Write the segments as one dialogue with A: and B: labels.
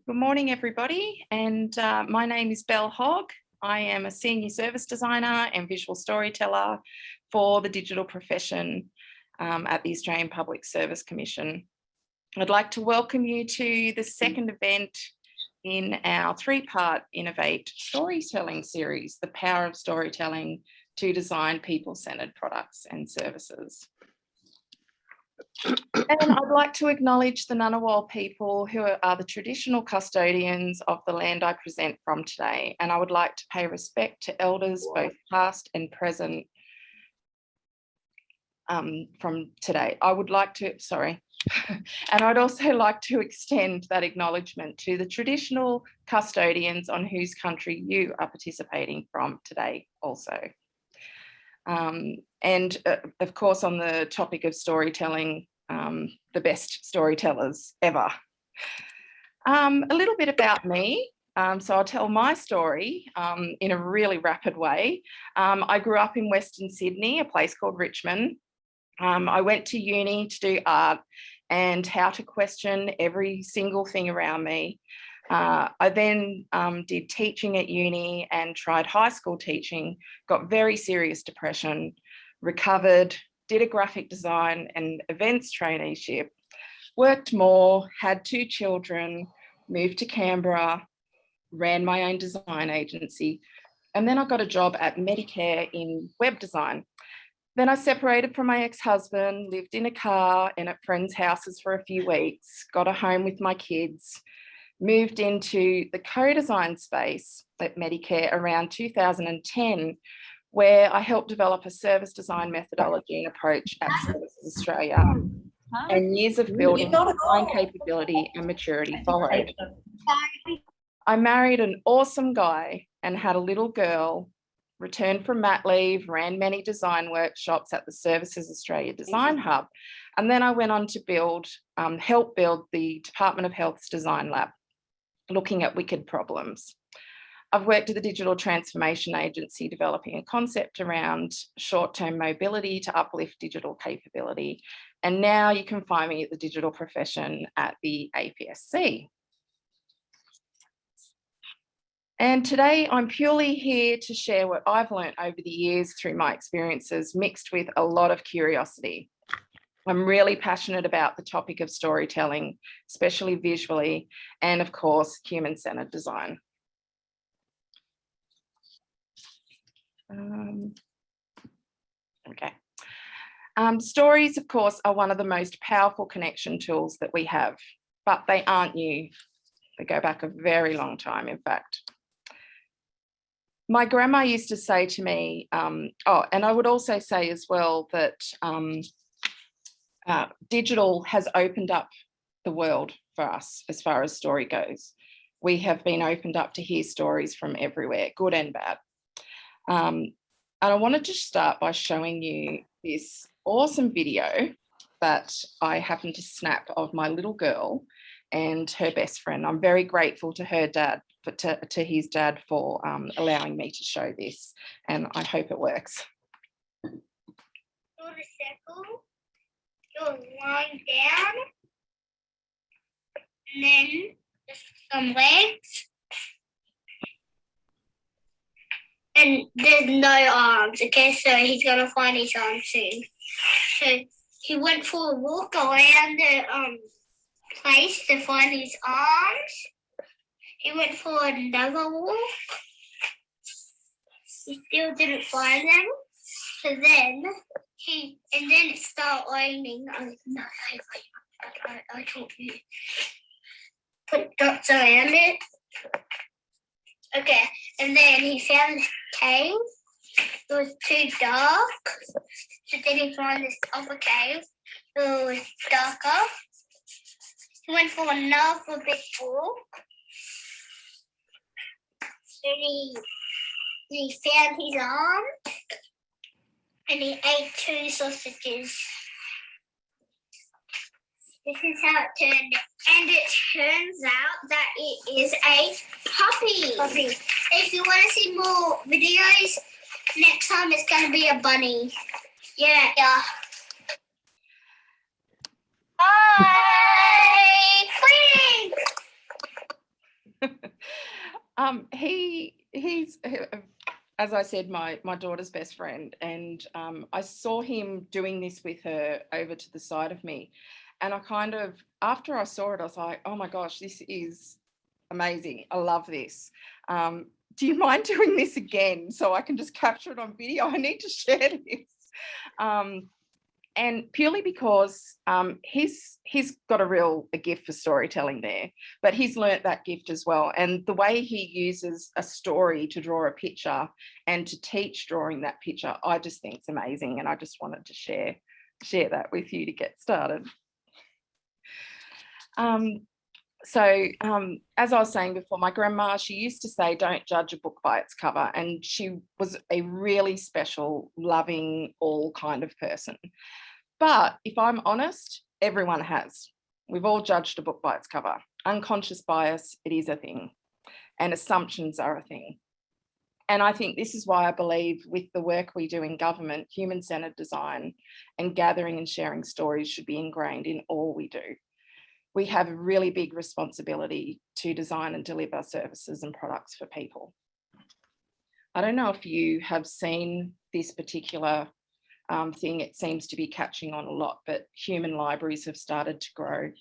A: Good morning, everybody, and my name is Belle Hogg. I am a senior service designer and visual storyteller for the digital profession at the Australian Public Service Commission. I'd like to welcome you to the second event in our three-part INNOV8 storytelling series, The Power of Storytelling to Design People-Centred Products and Services. And I'd like to acknowledge the Ngunnawal people who are the traditional custodians of the land I present from today. And I would like to pay respect to elders, both past and present from today. And I'd also like to extend that acknowledgement to the traditional custodians on whose country you are participating from today also. And of course, on the topic of storytelling, the best storytellers ever. A little bit about me. So I'll tell my story in a really rapid way. I grew up in Western Sydney, a place called Richmond. I went to uni to do art and how to question every single thing around me. I then did teaching at uni and tried high school teaching, got very serious depression, recovered, did a graphic design and events traineeship, worked more, had 2 children, moved to Canberra, ran my own design agency, and then I got a job at Medicare in web design. Then I separated from my ex-husband, lived in a car and at friends' houses for a few weeks, got a home with my kids, moved into the co-design space at Medicare around 2010, where I helped develop a service design methodology and approach at Services Australia. And years of building design capability and maturity followed. I married an awesome guy and had a little girl, returned from mat leave, ran many design workshops at the Services Australia Design Hub. And then I went on to help build the Department of Health's Design Lab, looking at wicked problems. I've worked at the Digital Transformation Agency developing a concept around short-term mobility to uplift digital capability. And now you can find me at the digital profession at the APSC. And today I'm purely here to share what I've learned over the years through my experiences, mixed with a lot of curiosity. I'm really passionate about the topic of storytelling, especially visually, and of course, human-centered design. Stories, of course, are one of the most powerful connection tools that we have, but they aren't new. They go back a very long time, in fact. My grandma used to say to me, and I would also say as well that digital has opened up the world for us as far as story goes. We have been opened up to hear stories from everywhere, good and bad. And I wanted to start by showing you this awesome video that I happened to snap of my little girl and her best friend. I'm very grateful to her dad, to his dad for allowing me to show this, and I hope it works.
B: Go to circle, go line down, and then just some legs. And there's no arms, okay? So he's gonna find his arms soon. So he went for a walk around the place to find his arms. He went for another walk. He still didn't find them. So then it started raining. I told you. Put dots around it. Okay, and then he found this cave. It was too dark. So then he found this other cave. It was darker. He went for another big walk. Then he found his arm. And he ate 2 sausages. This is how it turned out. And it turns out that it is a puppy. If you want to see more videos, next time it's going to be a bunny. Yeah. Bye.
A: He's, as I said, my daughter's best friend, and I saw him doing this with her over to the side of me, and I kind of, after I saw it, I was like, oh my gosh, this is amazing. I love this. Do you mind doing this again so I can just capture it on video? I need to share this. And purely because he's got a gift for storytelling there, but he's learnt that gift as well. And the way he uses a story to draw a picture and to teach drawing that picture, I just think it's amazing. And I just wanted to share that with you to get started. As I was saying before, my grandma, she used to say, don't judge a book by its cover. And she was a really special, loving, all kind of person. But if I'm honest, everyone has. We've all judged a book by its cover. Unconscious bias, it is a thing. And assumptions are a thing. And I think this is why I believe with the work we do in government, human-centred design and gathering and sharing stories should be ingrained in all we do. We have a really big responsibility to design and deliver services and products for people. I don't know if you have seen this particular thing. It seems to be catching on a lot, but human libraries have started to grow.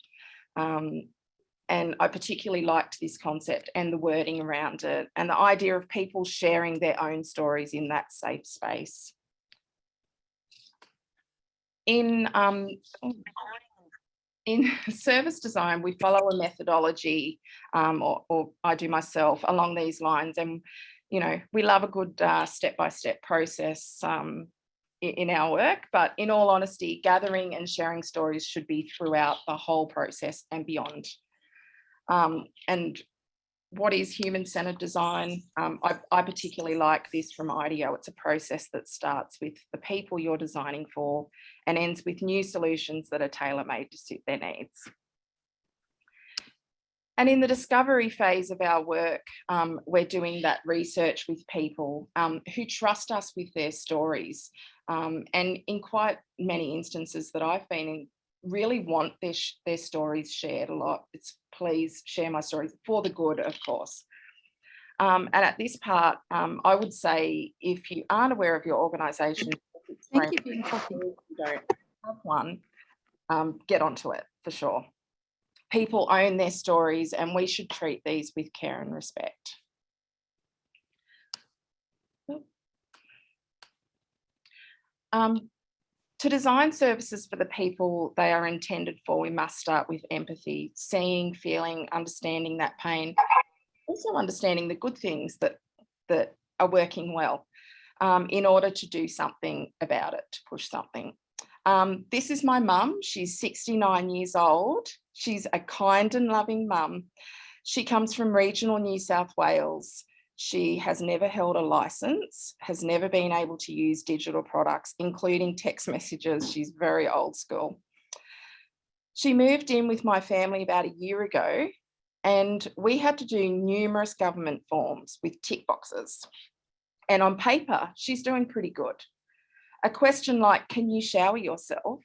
A: And I particularly liked this concept and the wording around it and the idea of people sharing their own stories in that safe space. In service design, we follow a methodology, or I do myself, along these lines. And, you know, we love a good step-by-step process in our work, but in all honesty, gathering and sharing stories should be throughout the whole process and beyond. And what is human-centered design? I particularly like this from IDEO. It's a process that starts with the people you're designing for and ends with new solutions that are tailor-made to suit their needs. And in the discovery phase of our work, we're doing that research with people who trust us with their stories. And in quite many instances that I've been in, really want their stories shared a lot. It's please share my stories for the good, of course. And at this part, I would say if you aren't aware of your organisation, thank you, you don't have one, get onto it for sure. People own their stories and we should treat these with care and respect. To design services for the people they are intended for, we must start with empathy, seeing, feeling, understanding that pain, also understanding the good things that are working well in order to do something about it, to push something. This is my mum. She's 69 years old. She's a kind and loving mum. She comes from regional New South Wales. She has never held a licence, has never been able to use digital products, including text messages. She's very old school. She moved in with my family about a year ago, and we had to do numerous government forms with tick boxes. And on paper, she's doing pretty good. A question like, can you shower yourself,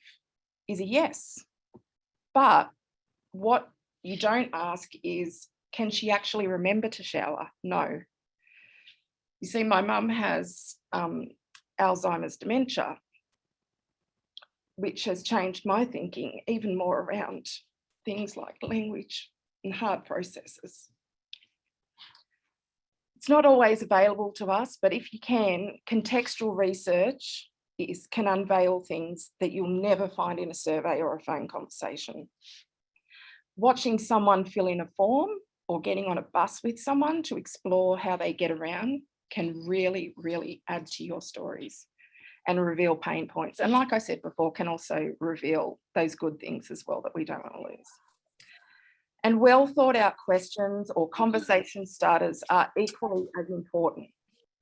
A: is a yes. But what you don't ask is, can she actually remember to shower? No. You see, my mum has Alzheimer's dementia, which has changed my thinking even more around things like language and hard processes. It's not always available to us, but if you can, contextual research can unveil things that you'll never find in a survey or a phone conversation. Watching someone fill in a form or getting on a bus with someone to explore how they get around can really, really add to your stories and reveal pain points. And like I said before, can also reveal those good things as well that we don't want to lose. And well thought out questions or conversation starters are equally as important.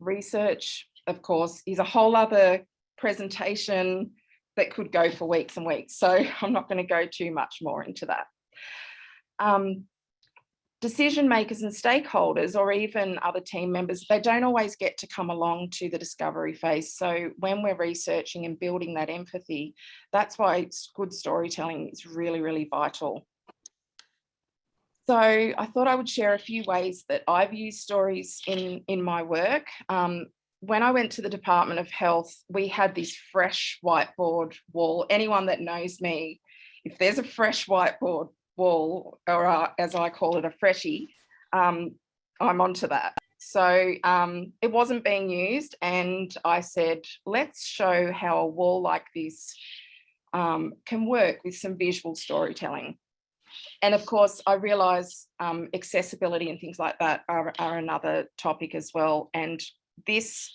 A: Research, of course, is a whole other presentation that could go for weeks and weeks. So I'm not going to go too much more into that. Decision makers and stakeholders, or even other team members, they don't always get to come along to the discovery phase. So when we're researching and building that empathy, that's why good storytelling is really, really vital. So I thought I would share a few ways that I've used stories in my work. When I went to the Department of Health, we had this fresh whiteboard wall. Anyone that knows me, if there's a fresh whiteboard wall, or as I call it, a freshie, I'm onto that. So it wasn't being used, and I said, let's show how a wall like this can work with some visual storytelling. And of course, I realise accessibility and things like that are another topic as well. And this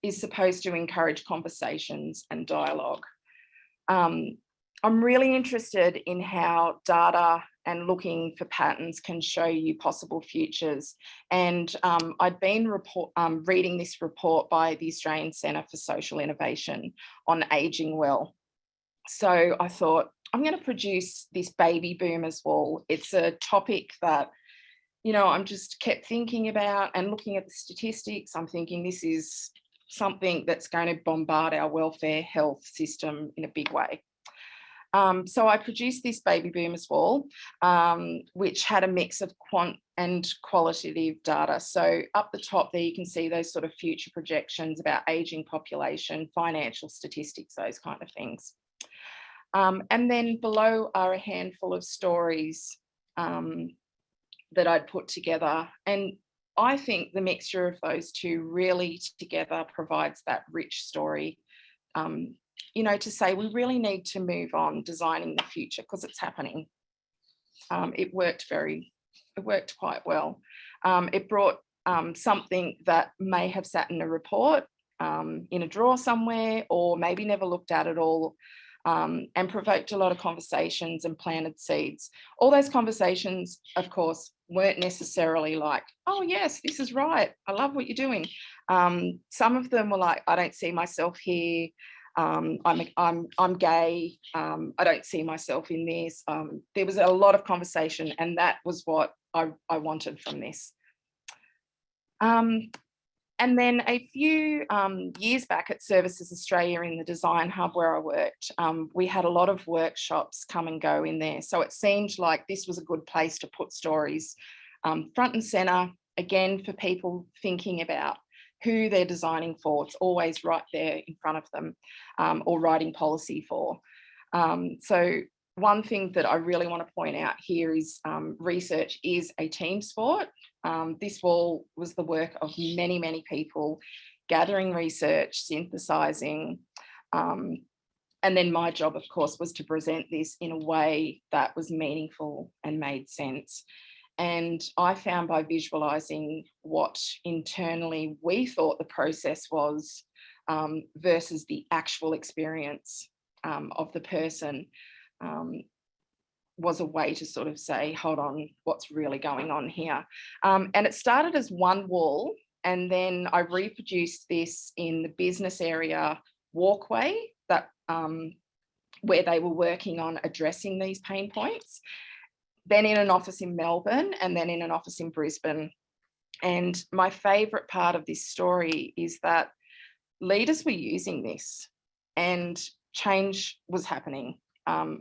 A: is supposed to encourage conversations and dialogue. I'm really interested in how data and looking for patterns can show you possible futures. And I'd been reading this report by the Australian Centre for Social Innovation on ageing well. So I thought, I'm going to produce this baby boomers wall. It's a topic that, you know, I'm just kept thinking about, and looking at the statistics, I'm thinking this is something that's going to bombard our welfare health system in a big way. So I produced this baby boomers wall, which had a mix of quant and qualitative data. So up the top there, you can see those sort of future projections about ageing population, financial statistics, those kind of things. And then below are a handful of stories that I'd put together. And I think the mixture of those two really together provides that rich story, you know, to say we really need to move on designing the future because it's happening. It worked quite well. It brought something that may have sat in a report in a drawer somewhere, or maybe never looked at all, and provoked a lot of conversations and planted seeds. All those conversations, of course, weren't necessarily like, oh yes, this is right, I love what you're doing. Some of them were like, I don't see myself here, I'm gay, I don't see myself in this. There was a lot of conversation, and that was what I wanted from this. And then a few years back at Services Australia in the Design Hub where I worked, we had a lot of workshops come and go in there. So it seemed like this was a good place to put stories front and centre, again, for people thinking about who they're designing for. It's always right there in front of them, or writing policy for. So one thing that I really want to point out here is research is a team sport. This wall was the work of many, many people gathering research, synthesising, and then my job, of course, was to present this in a way that was meaningful and made sense. And I found by visualising what internally we thought the process was versus the actual experience of the person, was a way to sort of say, hold on, what's really going on here? And it started as one wall, and then I reproduced this in the business area walkway that where they were working on addressing these pain points, then in an office in Melbourne, and then in an office in Brisbane. And my favourite part of this story is that leaders were using this and change was happening.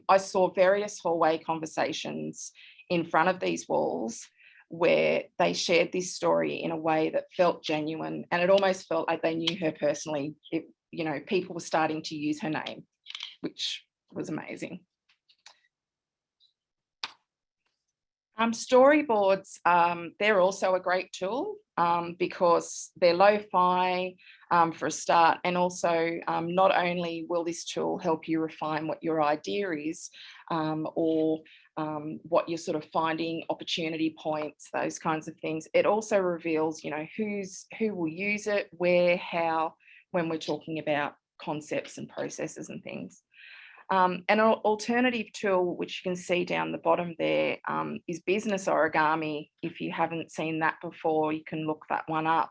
A: I saw various hallway conversations in front of these walls where they shared this story in a way that felt genuine, and it almost felt like they knew her personally. You know, people were starting to use her name, which was amazing. Storyboards, they're also a great tool because they're lo-fi for a start, and also not only will this tool help you refine what your idea is or what you're sort of finding opportunity points, those kinds of things, it also reveals, you know, who will use it, where, how, when we're talking about concepts and processes and things. An alternative tool, which you can see down the bottom there, is business origami. If you haven't seen that before, you can look that one up,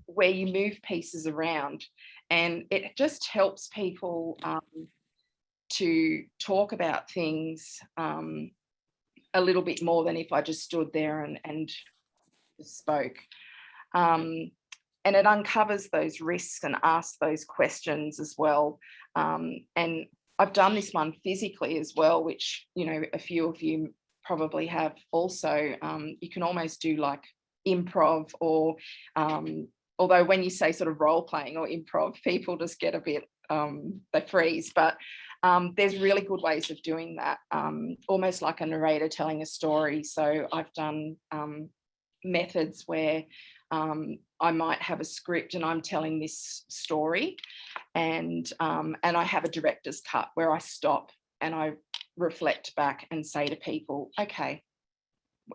A: where you move pieces around, and it just helps people to talk about things a little bit more than if I just stood there and spoke. And it uncovers those risks and asks those questions as well. And I've done this one physically as well, which, you know, a few of you probably have also, you can almost do like improv, or although when you say sort of role playing or improv, people just get a bit, they freeze, but there's really good ways of doing that, almost like a narrator telling a story. So I've done methods where I might have a script and I'm telling this story, and I have a director's cut where I stop and I reflect back and say to people, okay,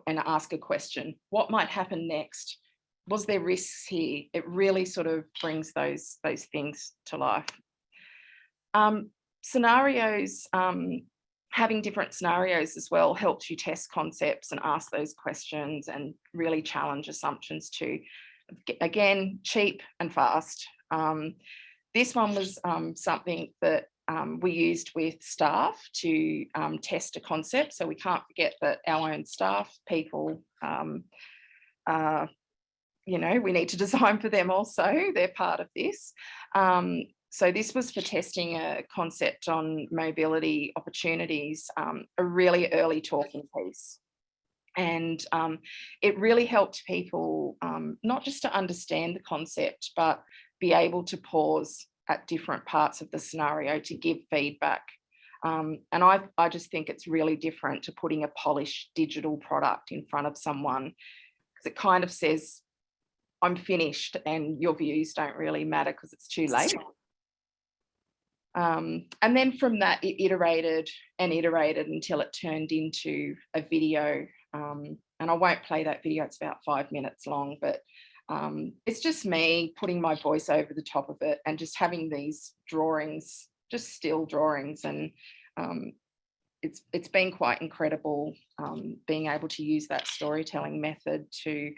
A: and ask a question, what might happen next? Was there risks here? It really sort of brings those things to life. Scenarios, having different scenarios as well helps you test concepts and ask those questions and really challenge assumptions too. Again, cheap and fast. This one was something that we used with staff to test a concept. So we can't forget that our own staff, people, you know, we need to design for them also. They're part of this. So this was for testing a concept on mobility opportunities, a really early talking piece. And it really helped people not just to understand the concept, but be able to pause at different parts of the scenario to give feedback. And I just think it's really different to putting a polished digital product in front of someone, because it kind of says, I'm finished and your views don't really matter because it's too late. And then from that, it iterated and iterated until it turned into a video. And I won't play that video, it's about 5 minutes long, but it's just me putting my voice over the top of it and just having these drawings, just still drawings. And it's been quite incredible being able to use that storytelling method to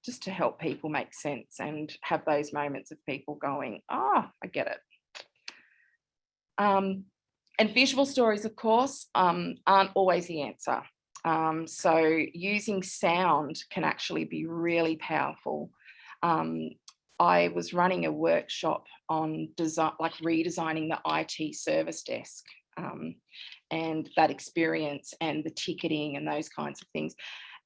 A: just to help people make sense and have those moments of people going, oh, I get it. And visual stories, of course, aren't always the answer. So using sound can actually be really powerful. I was running a workshop on design, like redesigning the IT service desk, and that experience and the ticketing and those kinds of things.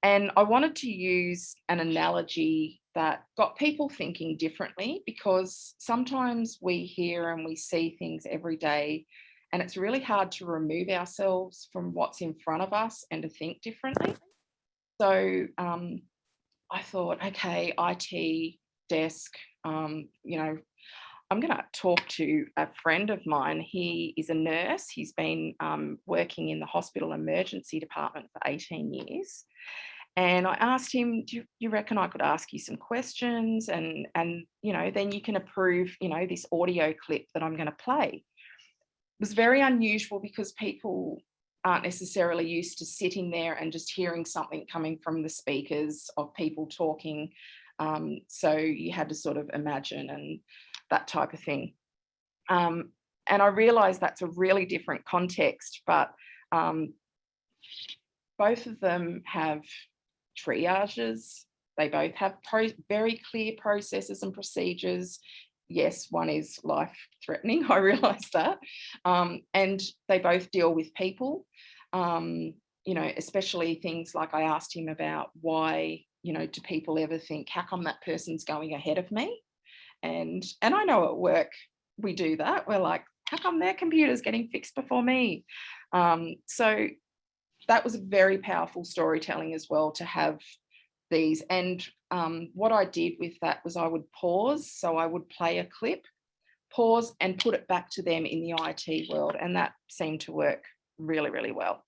A: And I wanted to use an analogy that got people thinking differently, because sometimes we hear and we see things every day, and it's really hard to remove ourselves from what's in front of us and to think differently. So I thought, okay, IT desk, you know, I'm going to talk to a friend of mine. He is a nurse. He's been working in the hospital emergency department for 18 years. And I asked him, do you reckon I could ask you some questions? And you know, then you can approve, you know, this audio clip that I'm going to play. It was very unusual because people aren't necessarily used to sitting there and just hearing something coming from the speakers of people talking. So you had to sort of imagine and that type of thing. And I realised that's a really different context, but both of them have triages. They both have very clear processes and procedures. Yes, one is life-threatening, I realise that. And they both deal with people, you know, especially things like I asked him about why, you know, do people ever think, how come that person's going ahead of me? And I know at work we do that. We're like, how come their computer's getting fixed before me? So that was very powerful storytelling as well, to have these. And what I did with that was I would pause. So I would play a clip, pause and put it back to them in the IT world. And that seemed to work really, really well.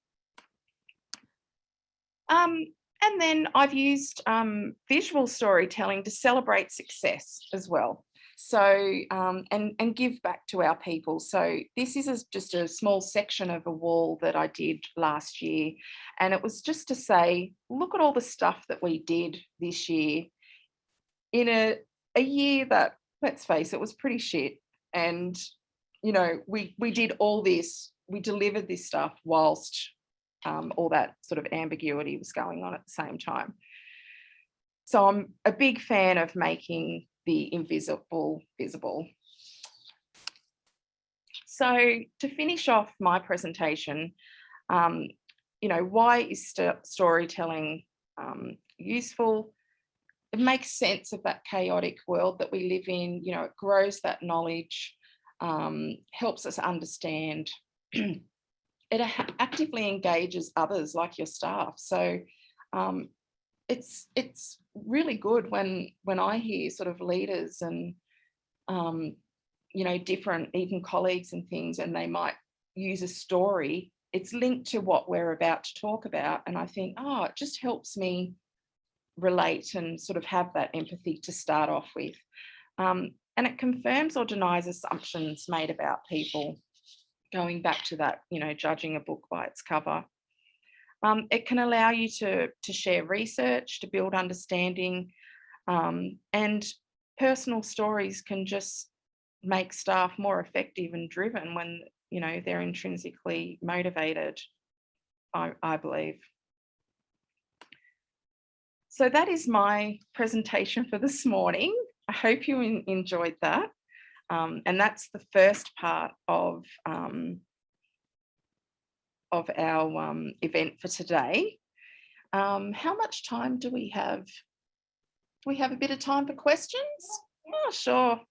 A: And then I've used visual storytelling to celebrate success as well. So, and give back to our people. So this is just a small section of a wall that I did last year. And it was just to say, look at all the stuff that we did this year in a year that, let's face it, was pretty shit. And, you know, we did all this, we delivered this stuff whilst all that sort of ambiguity was going on at the same time. So I'm a big fan of making the invisible visible. So to finish off my presentation, you know, why is storytelling useful? It makes sense of that chaotic world that we live in. You know, it grows that knowledge, helps us understand. It actively engages others like your staff. So it's really good when I hear sort of leaders and you know, different even colleagues and things, and they might use a story. It's linked to what we're about to talk about, and I think, oh, it just helps me relate and sort of have that empathy to start off with. And it confirms or denies assumptions made about people, going back to that, you know, judging a book by its cover. It can allow you to share research, to build understanding, and personal stories can just make staff more effective and driven when, you know, they're intrinsically motivated, I believe. So that is my presentation for this morning. I hope you enjoyed that. And that's the first part of our event for today. How much time do we have? Do we have a bit of time for questions? Oh, sure.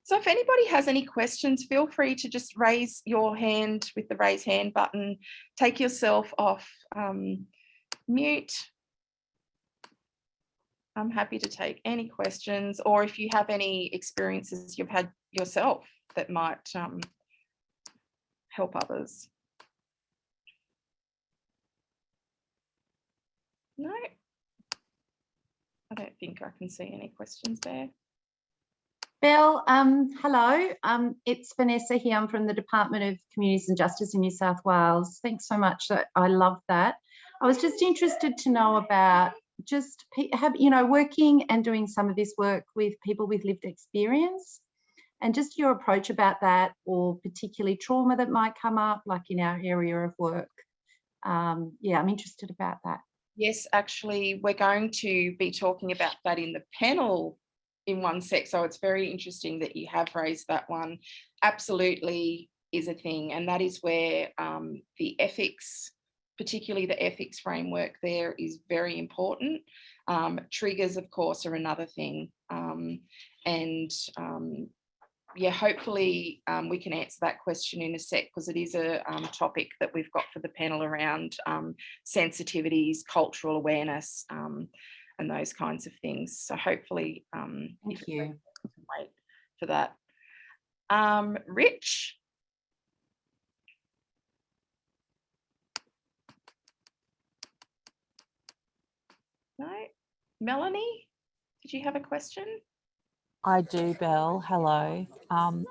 A: So if anybody has any questions, feel free to just raise your hand with the raise hand button. Take yourself off mute. I'm happy to take any questions, or if you have any experiences you've had yourself that might help others. No, I don't think I can see any questions there.
C: Belle, hello. It's Vanessa here. I'm from the Department of Communities and Justice in New South Wales. Thanks so much. I love that. I was just interested to know about just working and doing some of this work with people with lived experience, and just your approach about that, or particularly trauma that might come up, like in our area of work. Yeah, I'm interested about that.
A: Yes, actually, we're going to be talking about that in the panel in one sec. So it's very interesting that you have raised that one. Absolutely is a thing, and that is where the ethics, particularly the ethics framework there, is very important. Triggers, of course, are another thing. Yeah, hopefully we can answer that question in a sec, because it is a topic that we've got for the panel around sensitivities, cultural awareness, and those kinds of things. So hopefully
C: Thank you.
A: Wait for that. Rich? No? Melanie, did you have a question?
D: I do, Belle. Hello.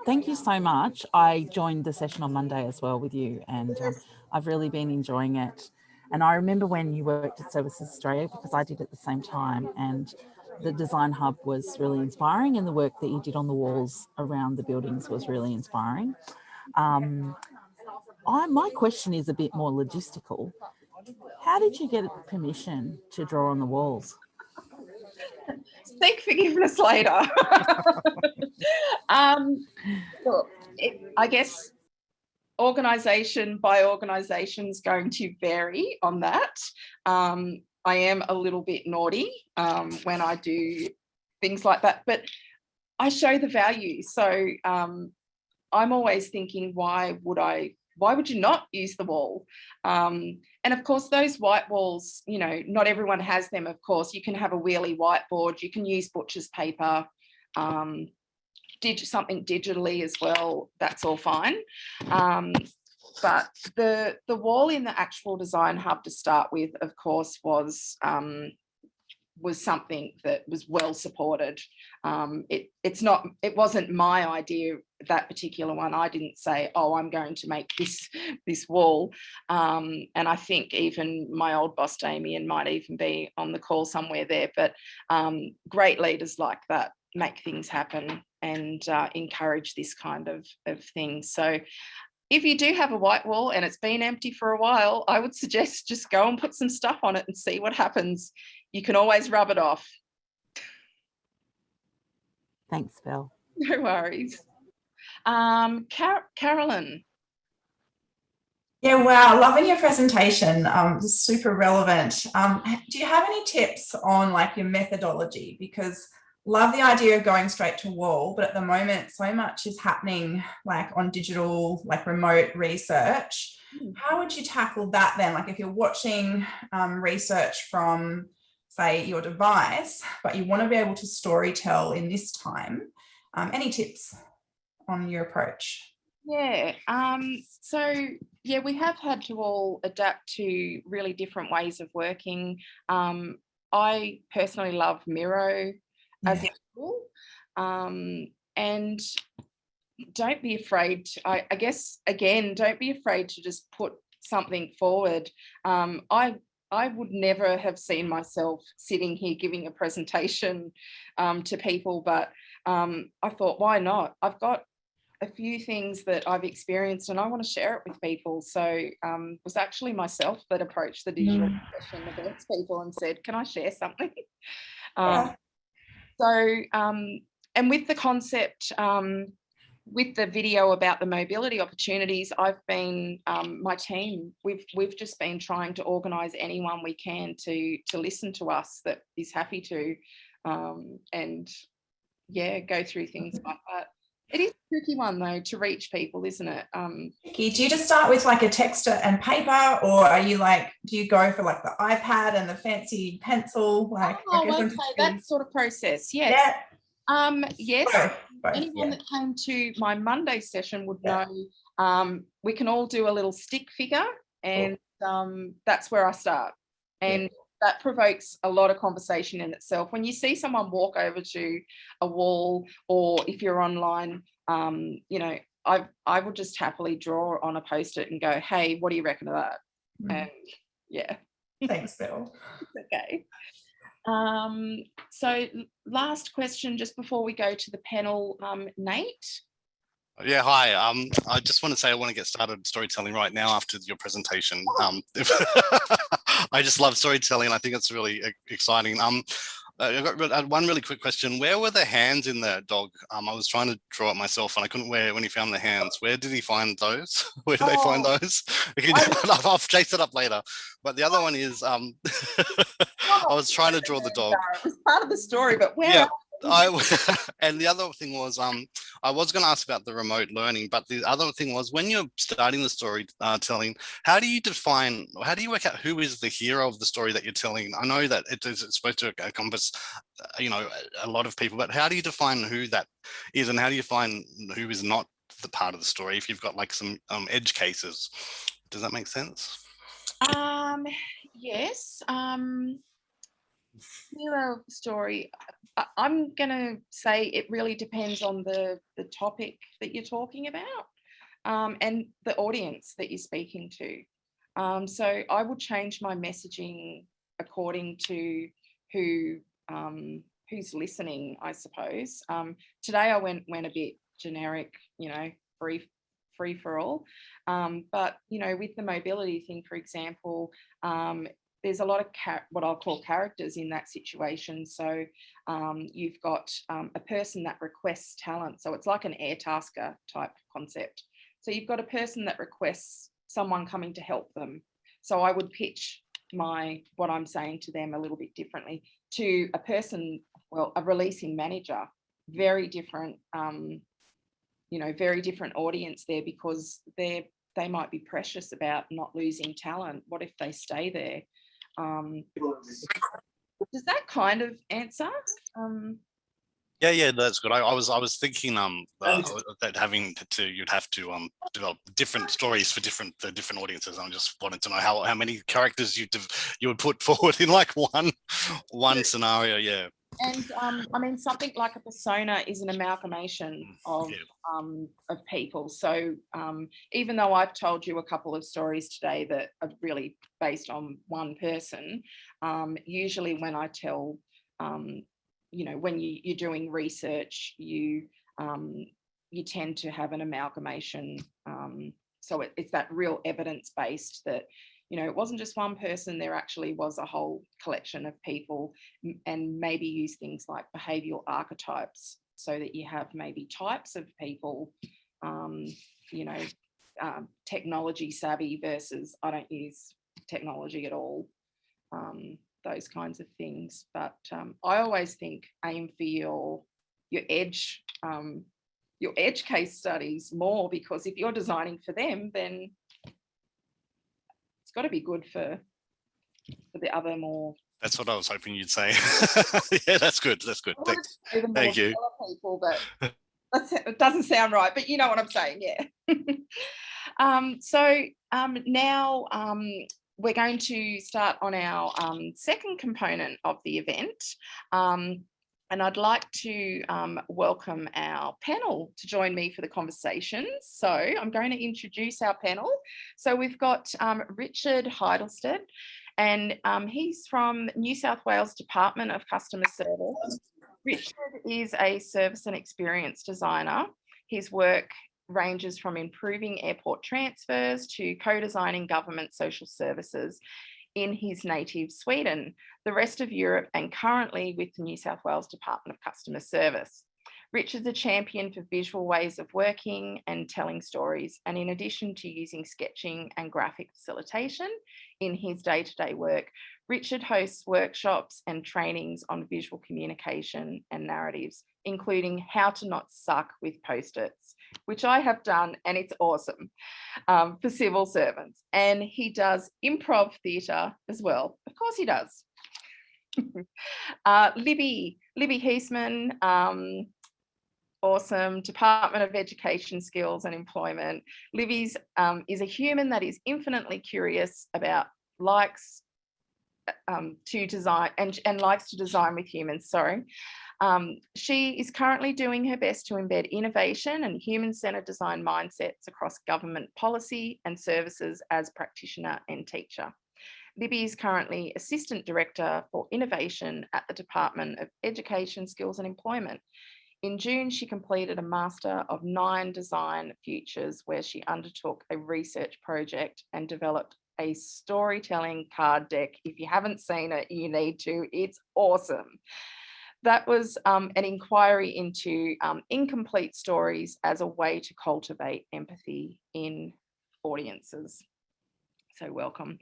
D: Thank you so much. I joined the session on Monday as well with you, and I've really been enjoying it. And I remember when you worked at Services Australia, because I did at the same time, and the Design Hub was really inspiring, and the work that you did on the walls around the buildings was really inspiring. My question is a bit more logistical. How did you get permission to draw on the walls?
A: Seek forgiveness later. Look, I guess organisation by organisation is going to vary on that. I am a little bit naughty when I do things like that, but I show the value. So I'm always thinking, why would you not use the wall? And of course, those white walls, you know, not everyone has them, of course. You can have a wheelie whiteboard, you can use butcher's paper, something digitally as well, that's all fine. But the wall in the actual Design Hub to start with, of course, was something that was well supported. It wasn't my idea, that particular one. I didn't say, oh, I'm going to make this wall. And I think even my old boss Damien might even be on the call somewhere there, but great leaders like that make things happen and encourage this kind of thing. So if you do have a white wall and it's been empty for a while, I would suggest just go and put some stuff on it and see what happens. You can always rub it off.
D: Thanks, Belle.
A: No worries. Carolyn.
E: Yeah, wow, loving your presentation. Super relevant. Do you have any tips on like your methodology? Because love the idea of going straight to wall, but at the moment, so much is happening like on digital, like remote research. How would you tackle that then? Like if you're watching research from, say, your device, but you want to be able to story tell in this time, any tips on your approach?
A: Yeah, so yeah, we have had to all adapt to really different ways of working. I personally love Miro as a tool, and don't be afraid to, I guess, again, don't be afraid to just put something forward. I would never have seen myself sitting here giving a presentation to people, but I thought, why not? I've got a few things that I've experienced and I want to share it with people. So it was actually myself that approached the digital profession events people and said, can I share something? And with the concept, with the video about the mobility opportunities, I've been, my team, we've just been trying to organise anyone we can to listen to us that is happy to, and yeah, go through things like that. It is a tricky one though to reach people, isn't it?
E: Do you just start with like a text and paper, or are you like, do you go for like the iPad and the fancy pencil? Like,
A: okay, that sort of process, yes.
E: Yeah.
A: Yes.
E: Both,
A: anyone that came to my Monday session would know we can all do a little stick figure, and that's where I start. And that provokes a lot of conversation in itself. When you see someone walk over to a wall, or if you're online, you know, I would just happily draw on a post-it and go, hey, what do you reckon of that? And yeah.
E: Thanks, Bill.
A: Okay. So last question, just before we go to the panel, Nate.
F: Yeah, hi. I just want to say I want to get started storytelling right now after your presentation. I just love storytelling. I think it's really exciting. I've got one really quick question. Where were the hands in the dog? I was trying to draw it myself and I couldn't. When he found the hands, where did he find those? Where did they find those? I'll chase it up later. But the other one is, I was trying to draw the dog.
A: It was part of the story, but where?
F: Yeah. And the other thing was, I was going to ask about the remote learning, but the other thing was, when you're starting the story telling, how do you work out who is the hero of the story that you're telling? I know that it's supposed to encompass, you know, a lot of people, but how do you define who that is, and how do you find who is not the part of the story if you've got like some edge cases? Does that make sense?
A: Yes. Hero of the story. I'm going to say it really depends on the topic that you're talking about, and the audience that you're speaking to. So I would change my messaging according to who's listening, I suppose. Today I went a bit generic, you know, free for all. But, you know, with the mobility thing, for example, there's a lot of what I'll call characters in that situation. So you've got a person that requests talent. So it's like an Airtasker type concept. So you've got a person that requests someone coming to help them. So I would pitch what I'm saying to them a little bit differently to a person, well, a releasing manager. Very different, you know, very different audience there, because they might be precious about not losing talent. What if they stay there? Does that kind of answer?
F: Yeah, that's good. I was thinking that you'd have to develop different stories for different audiences. I just wanted to know how many characters you would put forward in like one scenario. Yeah.
A: And I mean, something like a persona is an amalgamation of people. So even though I've told you a couple of stories today that are really based on one person, usually when I tell, you know, when you're doing research, you tend to have an amalgamation. So it's that real evidence-based that, you know, it wasn't just one person, there actually was a whole collection of people, and maybe use things like behavioural archetypes so that you have maybe types of people, you know, technology savvy versus I don't use technology at all, those kinds of things. But I always think aim for your edge case studies more, because if you're designing for them, then it's got to be good for the other more.
F: That's what I was hoping you'd say. Yeah, that's good. That's good. Thank you.
A: People, but it doesn't sound right, but you know what I'm saying, yeah. So now we're going to start on our second component of the event. And I'd like to welcome our panel to join me for the conversation. So I'm going to introduce our panel. So we've got Richard Heidelstead, and he's from New South Wales Department of Customer Service. Richard is a service and experience designer. His work ranges from improving airport transfers to co-designing government social services in his native Sweden, the rest of Europe, and currently with the New South Wales Department of Customer Service. Richard's a champion for visual ways of working and telling stories, and in addition to using sketching and graphic facilitation in his day-to-day work, Richard hosts workshops and trainings on visual communication and narratives, including how to not suck with post-its, which I have done, and it's awesome, for civil servants. And he does improv theatre as well. Of course he does. Libby Heisman, awesome, Department of Education, Skills and Employment. Libby's is a human that is infinitely curious about likes to design and likes to design with humans, sorry. She is currently doing her best to embed innovation and human-centered design mindsets across government policy and services as practitioner and teacher. Libby is currently Assistant Director for Innovation at the Department of Education, Skills and Employment. In June, she completed a Master of 9 Design Futures, where she undertook a research project and developed a storytelling card deck. If you haven't seen it, you need to. It's awesome. That was an inquiry into incomplete stories as a way to cultivate empathy in audiences. So welcome.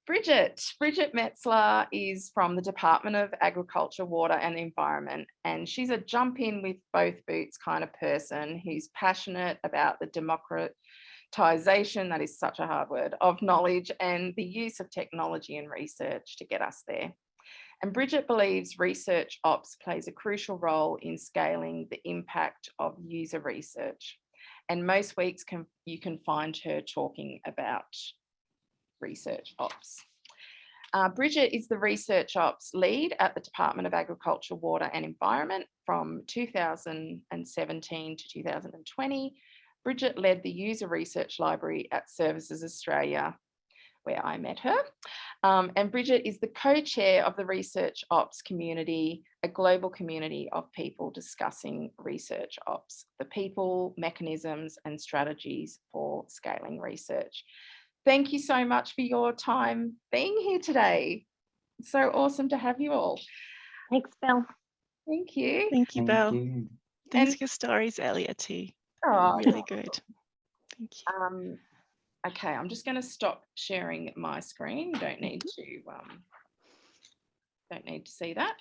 A: Bridget Metzler is from the Department of Agriculture, Water and Environment, and she's a jump in with both boots kind of person who's passionate about the democratization, that is such a hard word, of knowledge and the use of technology and research to get us there. And Bridget believes research ops plays a crucial role in scaling the impact of user research. And most weeks you can find her talking about research ops. Bridget is the research ops lead at the Department of Agriculture, Water and Environment from 2017 to 2020. Bridget led the user research library at Services Australia, where I met her. And Bridget is the co-chair of the Research Ops community, a global community of people discussing research ops, the people, mechanisms and strategies for scaling research. Thank you so much for your time being here today. It's so awesome to have you all.
G: Thanks, Belle.
A: Thank you.
H: Thank you, Belle. Thanks
A: And-
H: for your stories earlier too.
A: Oh,
H: Really good. Thank you.
A: Okay, I'm just going to stop sharing my screen. Don't need to see that.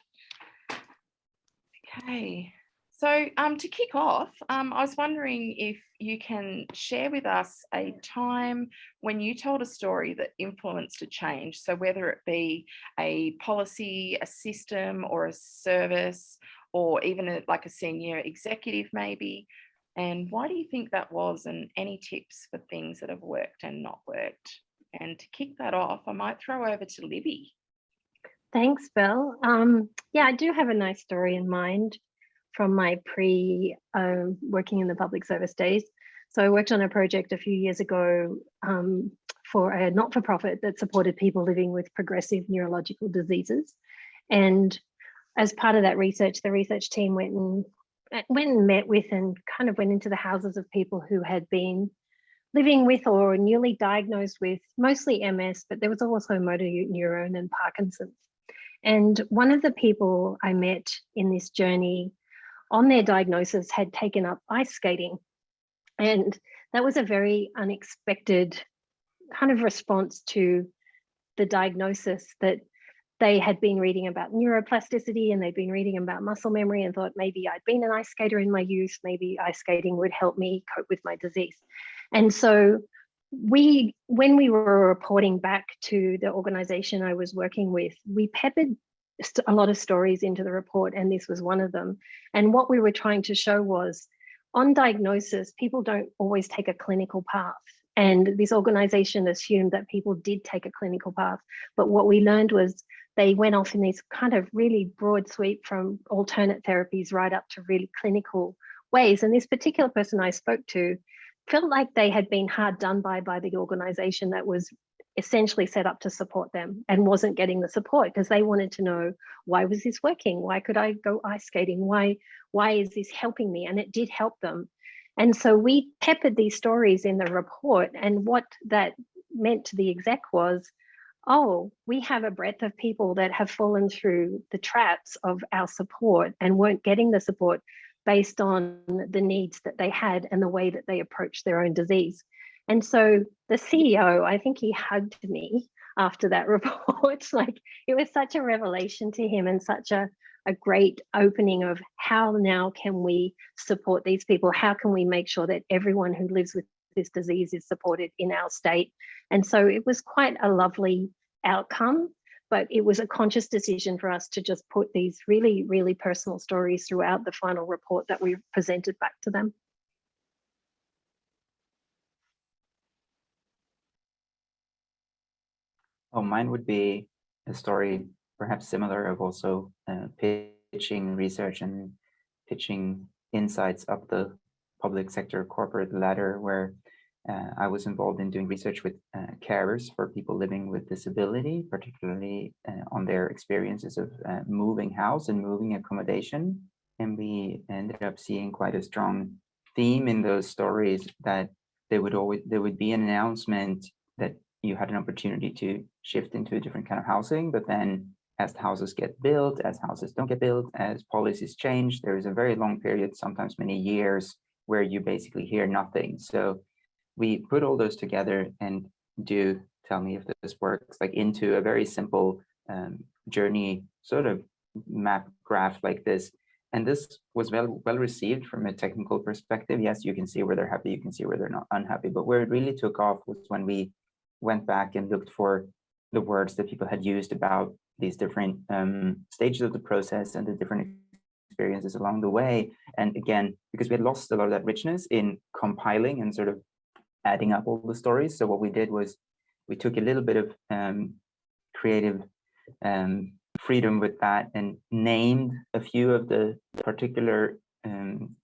A: Okay. So to kick off, I was wondering if you can share with us a time when you told a story that influenced a change. So whether it be a policy, a system or a service, or even like a senior executive maybe. And why do you think that was, and any tips for things that have worked and not worked? And to kick that off, I might throw over to Libby.
G: Thanks, Belle. Yeah, I do have a nice story in mind from my working in the public service days. So I worked on a project a few years ago for a not-for-profit that supported people living with progressive neurological diseases. And as part of that research, the research team went and met with and kind of went into the houses of people who had been living with or newly diagnosed with mostly MS, but there was also motor neurone and Parkinson's. And one of the people I met in this journey on their diagnosis had taken up ice skating. And that was a very unexpected kind of response to the diagnosis that they had been reading about neuroplasticity and they'd been reading about muscle memory and thought maybe I'd been an ice skater in my youth, maybe ice skating would help me cope with my disease. And so when we were reporting back to the organization I was working with, we peppered a lot of stories into the report, and this was one of them. And what we were trying to show was, on diagnosis, people don't always take a clinical path. And this organization assumed that people did take a clinical path. But what we learned was they went off in these kind of really broad sweep from alternate therapies right up to really clinical ways. And this particular person I spoke to felt like they had been hard done by the organization that was essentially set up to support them and wasn't getting the support because they wanted to know, why was this working? Why could I go ice skating? Why is this helping me? And it did help them. And so we peppered these stories in the report, and what that meant to the exec was, oh, we have a breadth of people that have fallen through the traps of our support and weren't getting the support based on the needs that they had and the way that they approached their own disease. And so the CEO, I think he hugged me after that report. Like, it was such a revelation to him and such a great opening of how now can we support these people? How can we make sure that everyone who lives with this disease is supported in our state? And so it was quite a lovely outcome, but it was a conscious decision for us to just put these really, really personal stories throughout the final report that we presented back to them.
I: Oh, mine would be a story perhaps similar of also pitching research and pitching insights up the public sector corporate ladder, where I was involved in doing research with carers for people living with disability, particularly on their experiences of moving house and moving accommodation. And we ended up seeing quite a strong theme in those stories that there would be an announcement that you had an opportunity to shift into a different kind of housing, but then as the houses get built, as houses don't get built, as policies change, there is a very long period, sometimes many years, where you basically hear nothing. So we put all those together and do tell me if this works, like into a very simple journey sort of map graph like this. And this was well received from a technical perspective. Yes, you can see where they're happy, you can see where they're not unhappy, but where it really took off was when we went back and looked for the words that people had used about these different stages of the process and the different experiences along the way. And again, because we had lost a lot of that richness in compiling and sort of adding up all the stories. So what we did was we took a little bit of creative freedom with that and named a few of the particular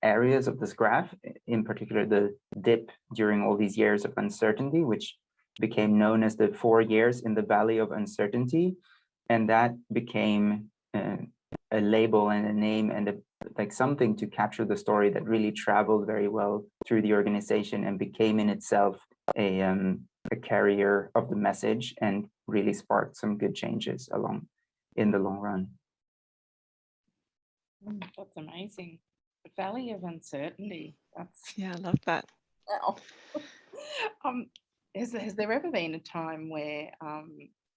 I: areas of this graph, in particular the dip during all these years of uncertainty, which became known as the 4 years in the Valley of Uncertainty. And that became a label and a name and like something to capture the story that really traveled very well through the organization and became in itself a carrier of the message and really sparked some good changes along in the long run.
A: That's amazing. The Valley of Uncertainty.
H: Yeah, I love that.
A: Wow. Has there ever been a time where,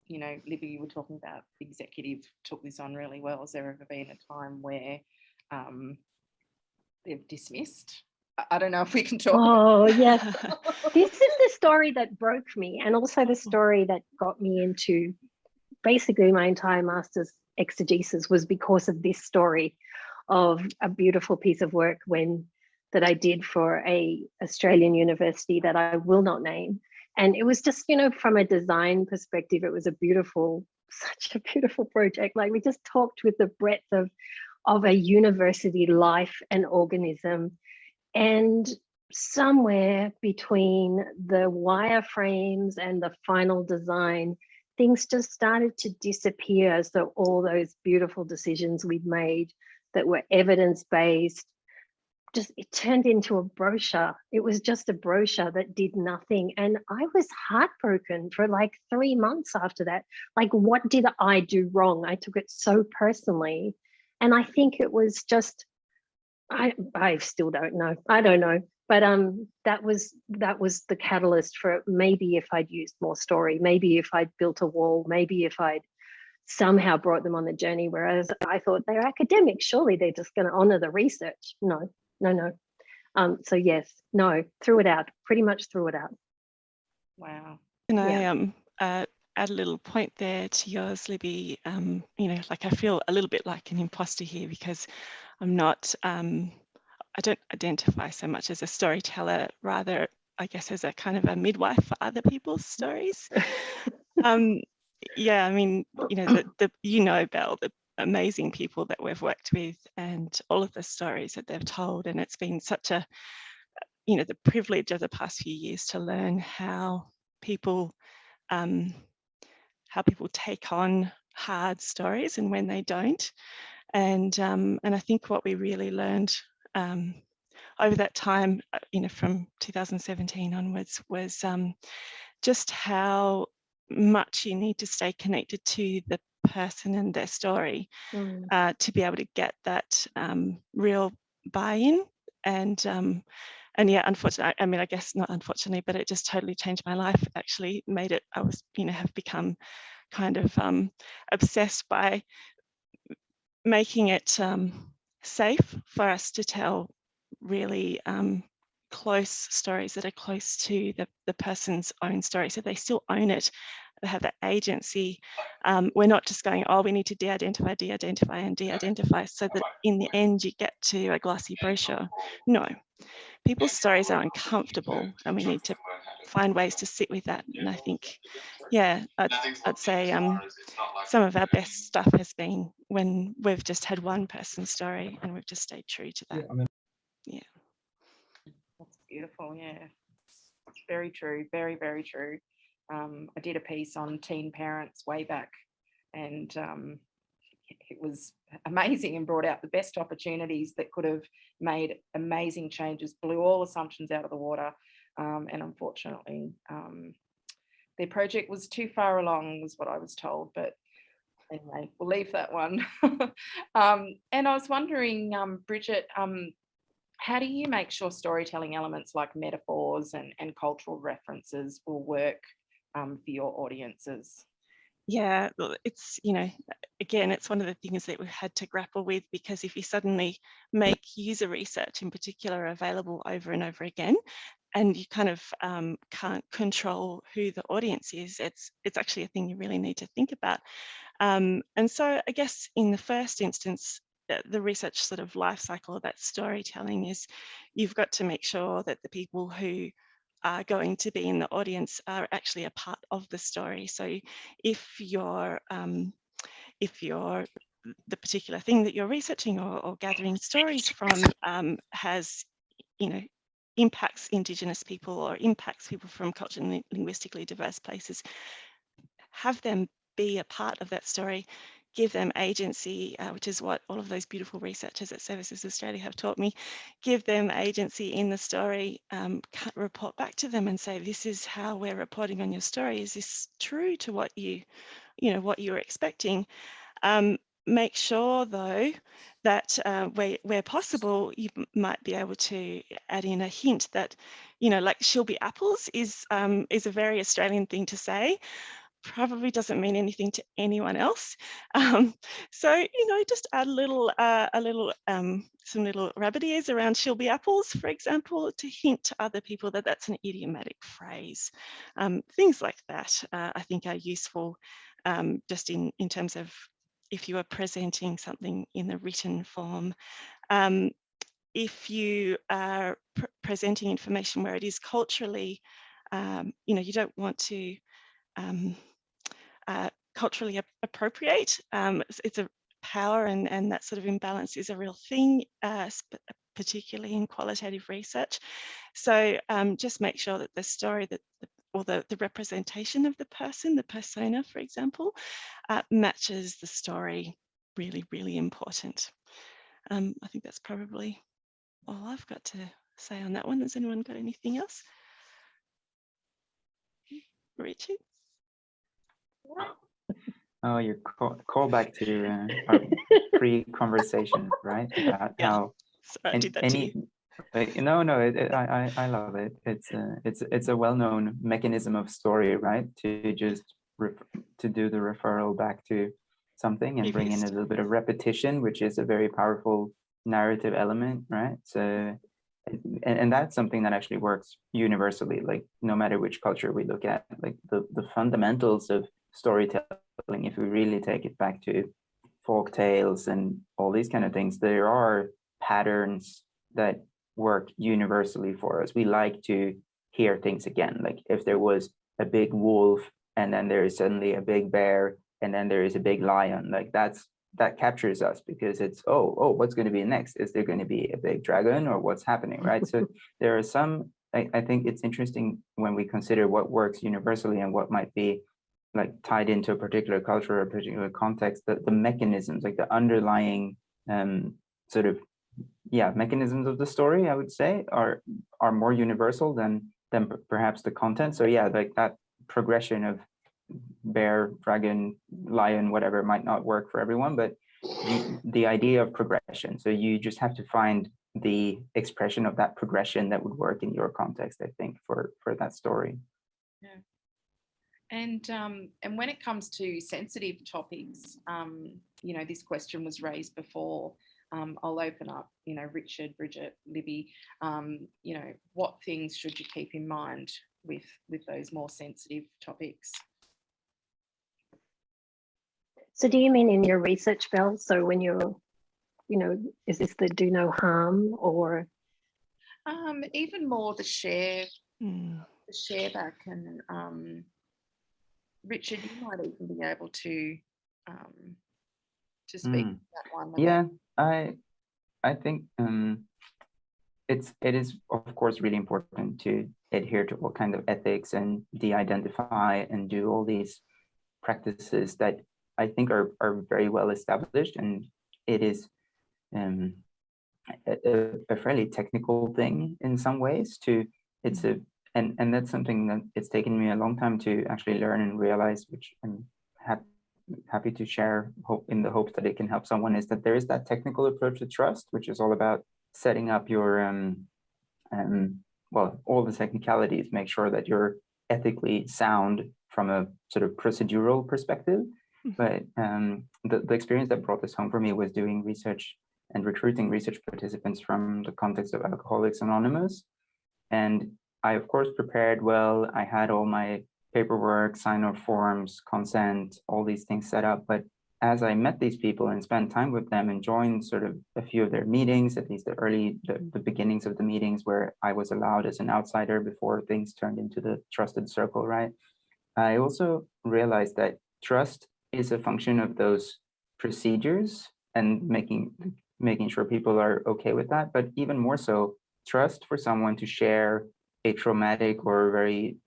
A: you know, Libby, you were talking about the executive took this on really well. Has there ever been a time where they've dismissed? I don't know if we can talk.
G: Oh, yes. This is the story that broke me, and also the story that got me into basically my entire master's exegesis was because of this story of a beautiful piece of work that I did for a Australian university that I will not name. And it was just, you know, from a design perspective, it was such a beautiful project. Like, we just talked with the breadth of a university life and organism. And somewhere between the wireframes and the final design, things just started to disappear. So all those beautiful decisions we'd made that were evidence-based, it turned into a brochure. It was just a brochure that did nothing. And I was heartbroken for like 3 months after that. Like, what did I do wrong? I took it so personally. And I think it was just, I still don't know. I don't know. But that was the catalyst for maybe if I'd used more story, maybe if I'd built a wall, maybe if I'd somehow brought them on the journey. Whereas I thought they're academics, surely they're just going to honour the research. No. So yes, no, threw it out, pretty much threw it out.
A: Wow.
H: Can
G: Yeah.
H: I add a little point there to yours, Libby? You know, like I feel a little bit like an imposter here because I'm not, I don't identify so much as a storyteller, rather, I guess, as a kind of a midwife for other people's stories. Yeah, I mean, you know, Belle, the amazing people that we've worked with and all of the stories that they've told. And it's been such a, you know, the privilege of the past few years to learn how people take on hard stories and when they don't. And I think what we really learned over that time, you know, from 2017 onwards, was just how much you need to stay connected to the person and their story to be able to get that real buy-in. And yeah, unfortunately, I mean, I guess not unfortunately, but it just totally changed my life. Actually made it, I was, you know, have become kind of obsessed by making it safe for us to tell really close stories that are close to the person's own story. So they still own it, they have that agency. We're not just going, oh, we need to de-identify, and de-identify so that in the end you get to a glossy brochure. No, people's stories are uncomfortable and we need to find ways to sit with that. And I think, yeah, I'd say some of our best stuff has been when we've just had one person's story and we've just stayed true to that. Yeah.
A: That's beautiful. Yeah, it's very true. Very, very true. I did a piece on teen parents way back, and it was amazing and brought out the best opportunities that could have made amazing changes, blew all assumptions out of the water. And unfortunately, their project was too far along, was what I was told. But anyway, we'll leave that one. And I was wondering, Bridget, how do you make sure storytelling elements like metaphors and cultural references will work for your audiences?
H: Yeah, it's, you know, again, it's one of the things that we've had to grapple with, because if you suddenly make user research in particular available over and over again, and you kind of can't control who the audience is, it's actually a thing you really need to think about. And so I guess in the first instance, the research sort of life cycle of that storytelling is you've got to make sure that the people who are going to be in the audience are actually a part of the story. So if you're the particular thing that you're researching or gathering stories from has, you know, impacts Indigenous people or impacts people from culturally and linguistically diverse places, have them be a part of that story, give them agency, which is what all of those beautiful researchers at Services Australia have taught me. Give them agency in the story, report back to them and say, this is how we're reporting on your story. Is this true to what what you're expecting? Make sure though that where possible, you might be able to add in a hint that, like she'll be apples is a very Australian thing to say. Probably doesn't mean anything to anyone else. So, just add some little rabbit ears around she'll be apples, for example, to hint to other people that that's an idiomatic phrase. Things like that I think are useful just in terms of if you are presenting something in the written form. If you are presenting information where it is culturally, you don't want to culturally appropriate. It's a power and that sort of imbalance is a real thing, particularly in qualitative research. So just make sure that the story or the representation of the person, the persona, for example, matches the story. Really, really important. I think that's probably all I've got to say on that one. Has anyone got anything else? Richard?
I: Oh, you call back to our pre-conversation, right? About
H: Yeah.
I: how
H: Sorry, I did that to you.
I: Like, no, I love it. It's a well-known mechanism of story, right? To just to do the referral back to something and bring in a little bit of repetition, which is a very powerful narrative element, right? So, and that's something that actually works universally, like no matter which culture we look at, like the fundamentals of storytelling, if we really take it back to folk tales and all these kind of things, there are patterns that work universally for us. We like to hear things again. Like if there was a big wolf and then there is suddenly a big bear and then there is a big lion, like that captures us because it's, oh, what's going to be next? Is there going to be a big dragon or what's happening, right? So there are some, I think it's interesting when we consider what works universally and what might be like tied into a particular culture or a particular context, the mechanisms, like the underlying sort of, mechanisms of the story, I would say, are more universal than perhaps the content. So yeah, like that progression of bear, dragon, lion, whatever might not work for everyone, but the idea of progression. So you just have to find the expression of that progression that would work in your context, I think, for that story.
A: Yeah. And when it comes to sensitive topics, this question was raised before. I'll open up, Richard, Bridget, Libby, what things should you keep in mind with those more sensitive topics?
G: So do you mean in your research, Belle? So when you're, is this the do no harm or?
A: Even more the share back, and Richard, you might even be able to speak to that one.
I: Yeah, I think it is of course really important to adhere to all kind of ethics and de-identify and do all these practices that I think are very well established, and it is a fairly technical thing in some ways. And that's something that it's taken me a long time to actually learn and realize, which I'm happy to share, in the hope that it can help someone, is that there is that technical approach to trust, which is all about setting up your all the technicalities, make sure that you're ethically sound from a sort of procedural perspective. But the experience that brought this home for me was doing research and recruiting research participants from the context of Alcoholics Anonymous. And I, of course, prepared well. I had all my paperwork, sign-off forms, consent, all these things set up. But as I met these people and spent time with them and joined sort of a few of their meetings, at least the beginnings of the meetings where I was allowed as an outsider before things turned into the trusted circle, right? I also realized that trust is a function of those procedures and making sure people are okay with that. But even more so, trust for someone to share a traumatic or very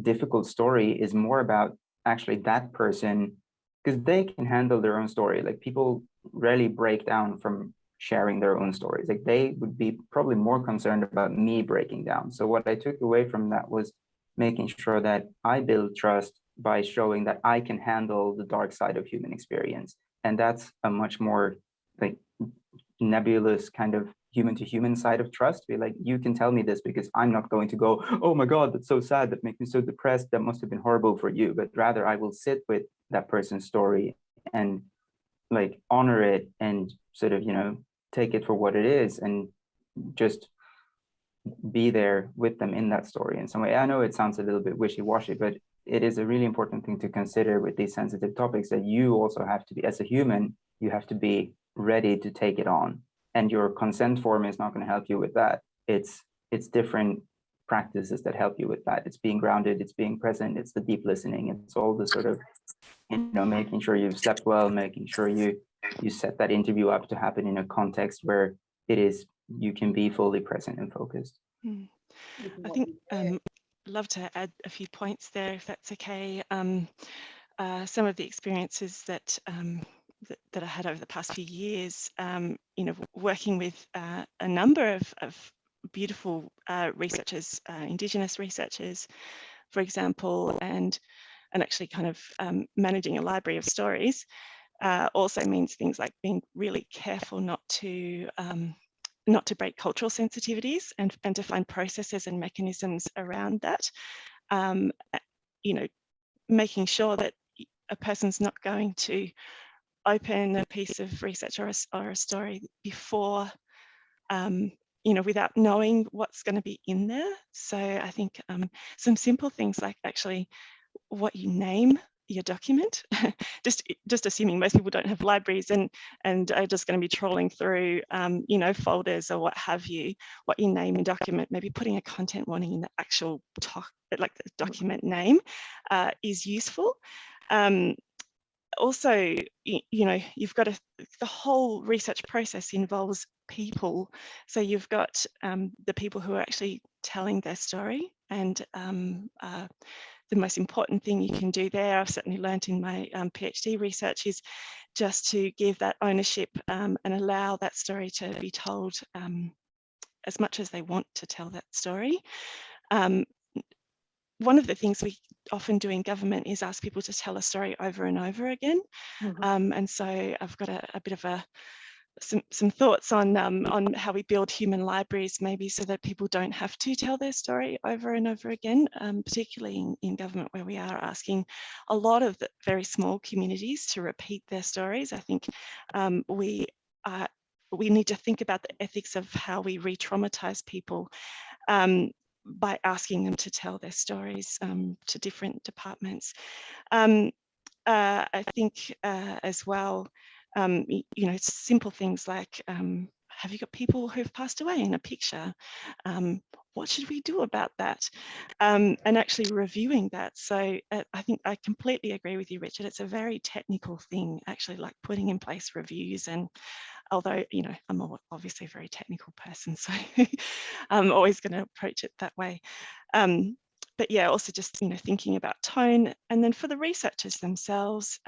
I: difficult story is more about actually that person, because they can handle their own story. Like people rarely break down from sharing their own stories. Like they would be probably more concerned about me breaking down. So what I took away from that was making sure that I build trust by showing that I can handle the dark side of human experience. And that's a much more nebulous kind of human to human side of trust. Be like, you can tell me this because I'm not going to go, oh my God, that's so sad, that makes me so depressed, that must have been horrible for you. But rather I will sit with that person's story and honor it and sort of, take it for what it is and just be there with them in that story in some way. I know it sounds a little bit wishy-washy, but it is a really important thing to consider with these sensitive topics, that you also have to be, as a human, you have to be ready to take it on. And your consent form is not going to help you with that. It's different practices that help you with that. It's being grounded, it's being present, it's the deep listening, it's all the sort of, making sure you've slept well, making sure you set that interview up to happen in a context where you can be fully present and focused.
H: I think I'd love to add a few points there, if that's okay. Some of the experiences that I had over the past few years, working with a number of beautiful researchers, Indigenous researchers, for example, and actually kind of managing a library of stories also means things like being really careful not to not to break cultural sensitivities and to find processes and mechanisms around that. You know, making sure that a person's not going to open a piece of research or a story before, you know, without knowing what's going to be in there. So I think some simple things like actually what you name your document, just assuming most people don't have libraries and are just going to be trawling through, you know, folders or what have you, what you name a document, maybe putting a content warning in the actual like the document name is useful. Also, you know, you've got the whole research process involves people. So you've got the people who are actually telling their story, and the most important thing you can do there, I've certainly learned in my PhD research, is just to give that ownership and allow that story to be told as much as they want to tell that story. One of the things we often do in government is ask people to tell a story over and over again. And so I've got a bit of some thoughts on how we build human libraries, maybe so that people don't have to tell their story over and over again, particularly in government, where we are asking a lot of the very small communities to repeat their stories. I think we need to think about the ethics of how we re-traumatize people by asking them to tell their stories to different departments. I think as well, you know, simple things like, have you got people who've passed away in a picture? What should we do about that? And actually reviewing that. So I think I completely agree with you, Richard. It's a very technical thing, actually, like putting in place reviews. And although, you know, I'm obviously a very technical person, so I'm always going to approach it that way. But yeah, also just, you know, thinking about tone. And then for the researchers themselves,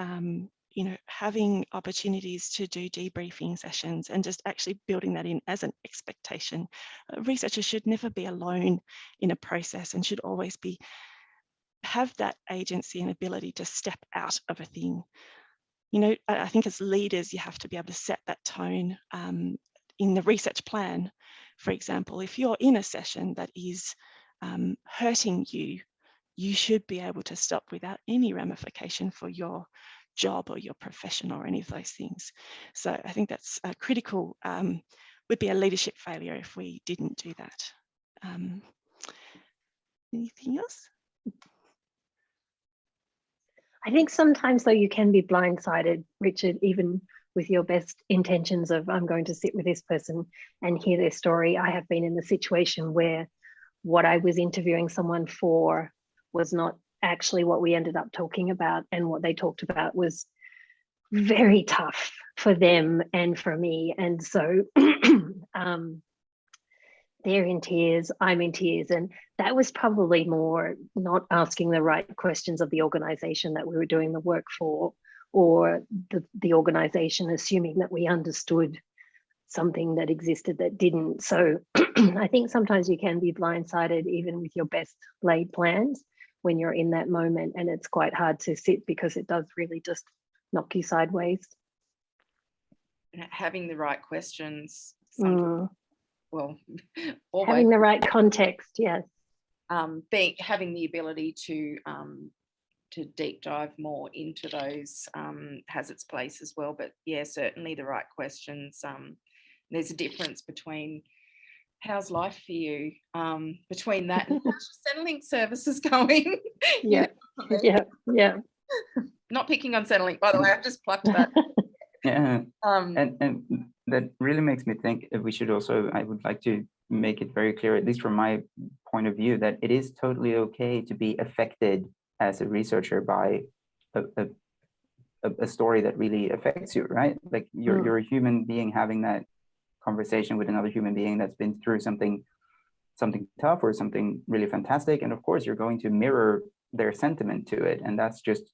H: you know, having opportunities to do debriefing sessions and just actually building that in as an expectation. Researchers should never be alone in a process and should always have that agency and ability to step out of a thing. You know, I think as leaders, you have to be able to set that tone in the research plan. For example, if you're in a session that is hurting you, you should be able to stop without any ramification for your job or your profession or any of those things. So I think that's critical. Would be a leadership failure if we didn't do that. Anything else?
G: I think sometimes though you can be blindsided, Richard, even with your best intentions of I'm going to sit with this person and hear their story. I have been in the situation where what I was interviewing someone for was not actually what we ended up talking about, and what they talked about was very tough for them and for me. And so they're in tears, I'm in tears. And that was probably more not asking the right questions of the organization that we were doing the work for, or the organization assuming that we understood something that existed that didn't. So I think sometimes you can be blindsided even with your best laid plans when you're in that moment, and it's quite hard to sit because it does really just knock you sideways.
A: Having the right questions, well,
G: always. Having the right context, yes.
A: Having the ability to deep dive more into those has its place as well. But yeah, certainly the right questions. There's a difference between how's life for you, between that and how's your Centrelink services going?
G: Yeah, yeah.
A: Not picking on Centrelink, by the way, I've just plucked that.
I: Yeah, and that really makes me think that we should also, I would like to make it very clear, at least from my point of view, that it is totally okay to be affected as a researcher by a story that really affects you, right? Like you're a human being having that conversation with another human being that's been through something tough or something really fantastic, and of course you're going to mirror their sentiment to it, and that's just,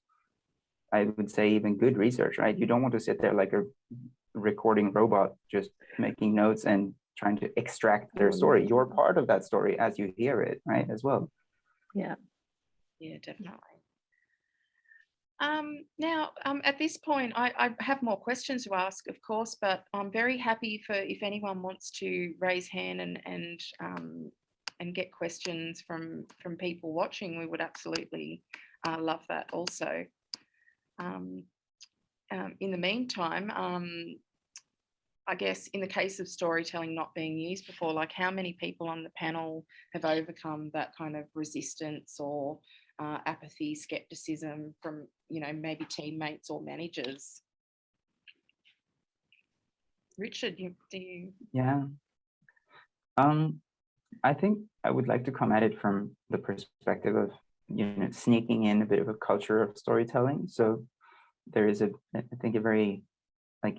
I: I would say, even good research, right? You don't want to sit there like a recording robot just making notes and trying to extract their story. You're part of that story as you hear it, right, as well.
G: Yeah
A: definitely. Now, at this point, I have more questions to ask, of course, but I'm very happy for if anyone wants to raise hand and get questions from people watching. We would absolutely love that also. In the meantime, I guess in the case of storytelling not being used before, like how many people on the panel have overcome that kind of resistance or apathy, skepticism from, you know, maybe teammates or managers? Richard, do you?
I: Yeah. I think I would like to come at it from the perspective of, you know, sneaking in a bit of a culture of storytelling. So there is I think a very like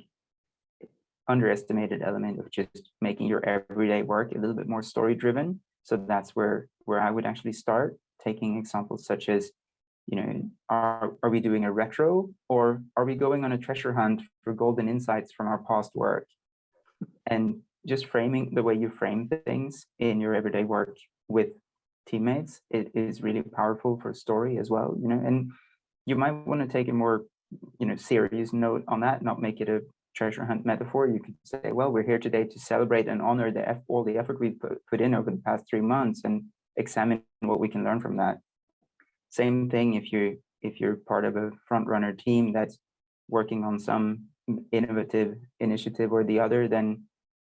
I: underestimated element of just making your everyday work a little bit more story driven. So that's where I would actually start, taking examples such as, you know, are we doing a retro, or are we going on a treasure hunt for golden insights from our past work? And just framing the way you frame things in your everyday work with teammates, it is really powerful for story as well, you know. And you might want to take a more, you know, serious note on that, not make it a treasure hunt metaphor. You could say, well, we're here today to celebrate and honor all the effort we've put in over the past 3 months and examine what we can learn from that. Same thing if you're part of a front runner team that's working on some innovative initiative or the other, then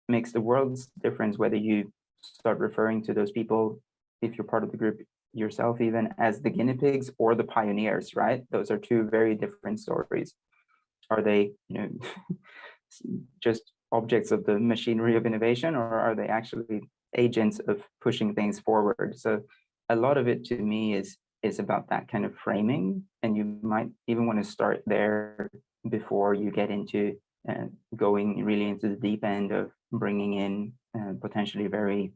I: makes the world's difference whether you start referring to those people, if you're part of the group yourself, even as the guinea pigs or the pioneers, right? Those are two very different stories. Are they, you know, just objects of the machinery of innovation, or are they actually agents of pushing things forward? So a lot of it to me is about that kind of framing, and you might even want to start there before you get into going really into the deep end of bringing in potentially very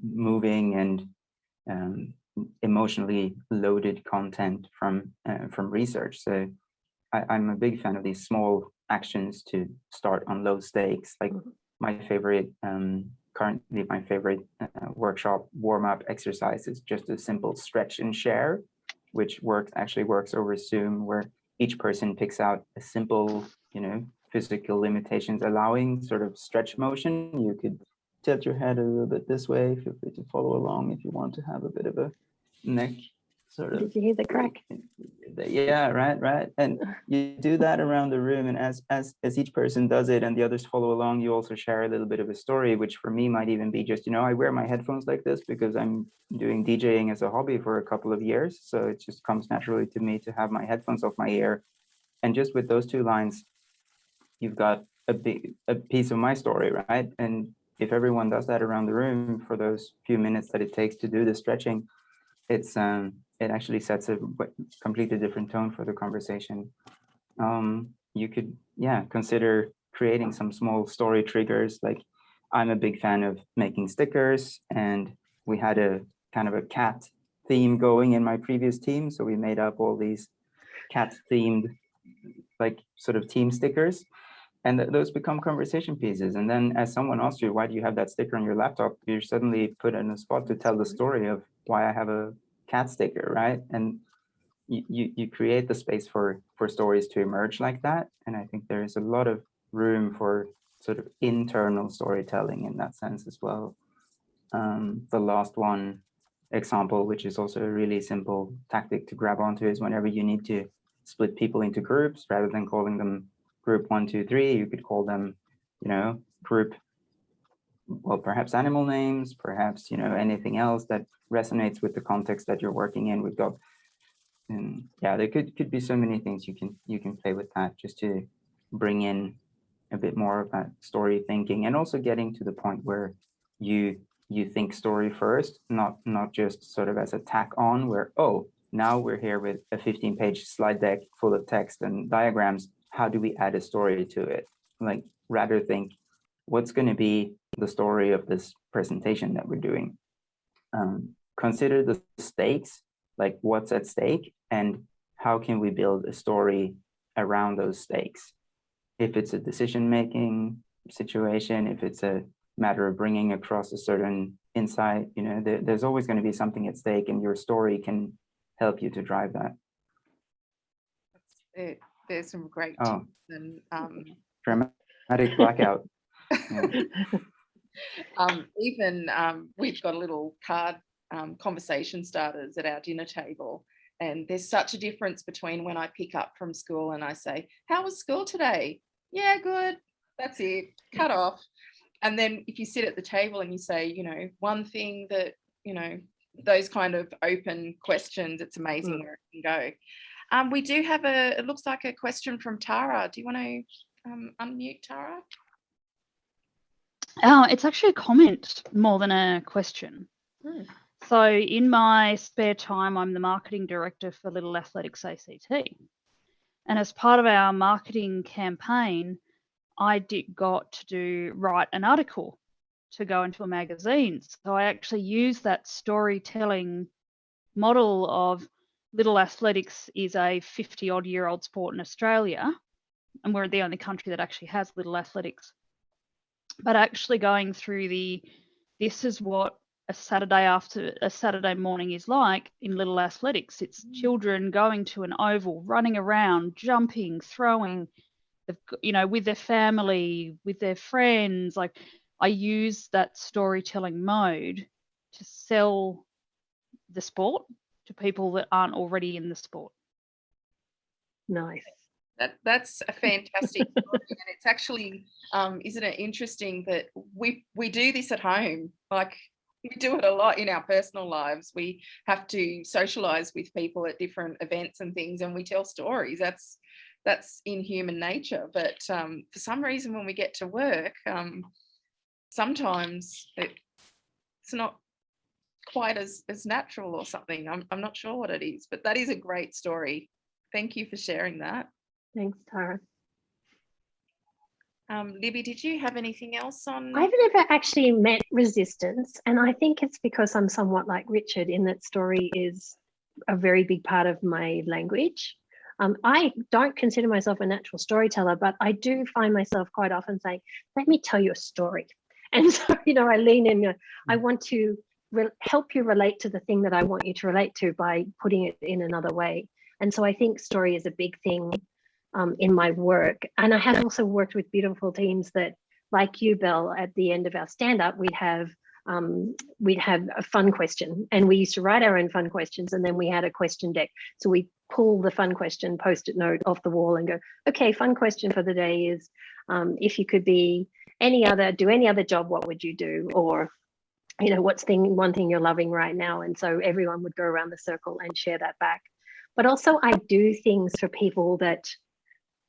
I: moving and emotionally loaded content from research. So I'm a big fan of these small actions to start on low stakes. Like my favorite, currently my favorite workshop warm-up exercise is just a simple stretch and share, which actually works over Zoom, where each person picks out a simple, you know, physical limitations allowing sort of stretch motion. You could tilt your head a little bit this way, feel free to follow along if you want to have a bit of a neck sort of.
G: Did you hear the crack?
I: Yeah, right. And you do that around the room, and as each person does it and the others follow along, you also share a little bit of a story, which for me might even be just, you know, I wear my headphones like this because I'm doing DJing as a hobby for a couple of years. So it just comes naturally to me to have my headphones off my ear. And just with those 2 lines, you've got a piece of my story, right? And if everyone does that around the room for those few minutes that it takes to do the stretching, it actually sets a completely different tone for the conversation. You could, consider creating some small story triggers. Like, I'm a big fan of making stickers, and we had a kind of a cat theme going in my previous team. So we made up all these cat themed, like, sort of team stickers. And those become conversation pieces. And then as someone asks you, why do you have that sticker on your laptop? You're suddenly put in a spot to tell the story of why I have a cat sticker, right? And you create the space for stories to emerge like that. And I think there is a lot of room for sort of internal storytelling in that sense as well. The last one example, which is also a really simple tactic to grab onto, is whenever you need to split people into groups, rather than calling them group 1, 2, 3, you could call them, group, well, perhaps animal names, perhaps, anything else that resonates with the context that you're working in. We've got, and there could be so many things you can play with that, just to bring in a bit more of that story thinking, and also getting to the point where you think story first, not just sort of as a tack on, where, oh, now we're here with a 15-page slide deck full of text and diagrams. How do we add a story to it? Like, rather think, what's going to be the story of this presentation that we're doing? Consider the stakes, like what's at stake, and how can we build a story around those stakes? If it's a decision-making situation, if it's a matter of bringing across a certain insight, there's always going to be something at stake, and your story can help you to drive that.
A: There's some great
I: Oh.
A: tips and
I: Dramatic blackout. Yeah.
A: even we've got a little card conversation starters at our dinner table, and there's such a difference between when I pick up from school and I say, how was school today? Yeah, good. That's it. Cut off. And then if you sit at the table and you say, you know, one thing that, you know, those kind of open questions, it's amazing where it can go. We do have it looks like a question from Tara. Do you want to unmute Tara?
J: It's actually a comment more than a question. So in my spare time, I'm the marketing director for Little Athletics ACT. And as part of our marketing campaign, I got to write an article to go into a magazine. So I actually used that storytelling model of Little Athletics is a 50-odd-year-old sport in Australia, and we're the only country that actually has Little Athletics. But actually going through this is what a Saturday morning is like in Little Athletics. It's children going to an oval, running around, jumping, throwing, you know, with their family, with their friends. Like, I use that storytelling mode to sell the sport to people that aren't already in the sport.
G: Nice.
A: That's a fantastic story. And it's actually, isn't it interesting that we do this at home? Like, we do it a lot in our personal lives. We have to socialize with people at different events and things, and we tell stories. That's in human nature. But for some reason, when we get to work, sometimes it's not quite as natural or something. I'm not sure what it is, but that is a great story. Thank you for sharing that.
G: Thanks, Tara.
A: Libby, did you have anything else on?
G: I've never actually met resistance, and I think it's because I'm somewhat like Richard in that story is a very big part of my language. I don't consider myself a natural storyteller, but I do find myself quite often saying, let me tell you a story. And so, you know, I lean in, I want to help you relate to the thing that I want you to relate to by putting it in another way. And so I think story is a big thing in my work. And I have also worked with beautiful teams that, like you, Belle, at the end of our stand-up, we'd have a fun question, and we used to write our own fun questions, and then we had a question deck. So we pull the fun question post-it note off the wall and go, okay, fun question for the day is, if you could be do any other job, what would you do? Or, you know, what's one thing you're loving right now? And so everyone would go around the circle and share that back. But also I do things for people that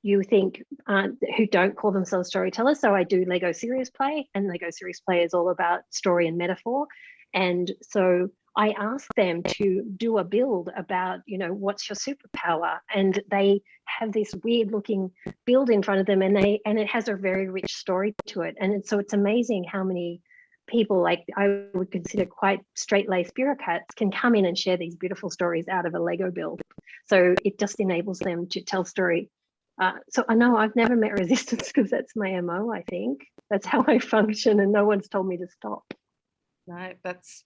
G: you think who don't call themselves storytellers. So I do Lego Serious Play, and Lego Serious Play is all about story and metaphor. And so I ask them to do a build about, you know, what's your superpower? And they have this weird looking build in front of them, and it has a very rich story to it. And so it's amazing how many people, like I would consider quite straight-laced bureaucrats, can come in and share these beautiful stories out of a Lego build. So it just enables them to tell story. So I know I've never met resistance because that's my MO, I think. That's how I function, and no one's told me to stop.
A: No, that's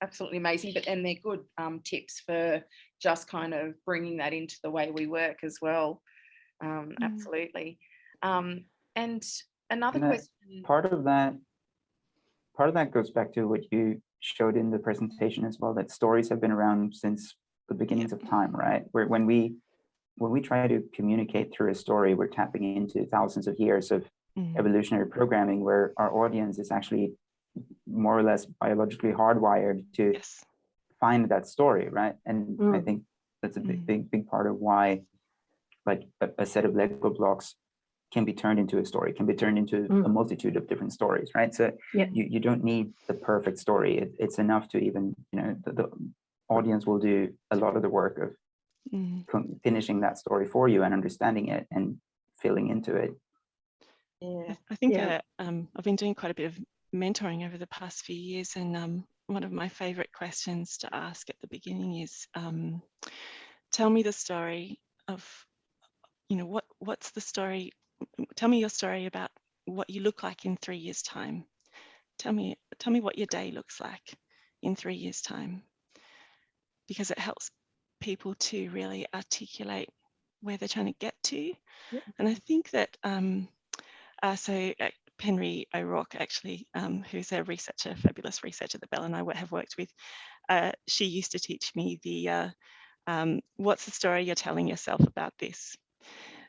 A: absolutely amazing. And they're good tips for just kind of bringing that into the way we work as well. Absolutely. And another question.
I: Part of that goes back to what you showed in the presentation as well, that stories have been around since the beginnings of time, right? Where when we try to communicate through a story, we're tapping into thousands of years of evolutionary programming, where our audience is actually more or less biologically hardwired to find that story, right? And I think that's a big part of why, like, a set of Lego blocks can be turned into a story, can be turned into a multitude of different stories, right? So you don't need the perfect story. It's enough to even, you know, the audience will do a lot of the work of finishing that story for you and understanding it and filling into it.
H: Yeah, I think I've been doing quite a bit of mentoring over the past few years, and one of my favorite questions to ask at the beginning is, tell me the story of, you know, what's the story? Tell me your story about what you look like in 3 years' time. Tell me what your day looks like in 3 years' time, because it helps people to really articulate where they're trying to get to.
A: Yeah.
H: And I think that Penry O'Rourke, actually, who's a researcher, fabulous researcher that Belle and I have worked with, she used to teach me the what's the story you're telling yourself about this?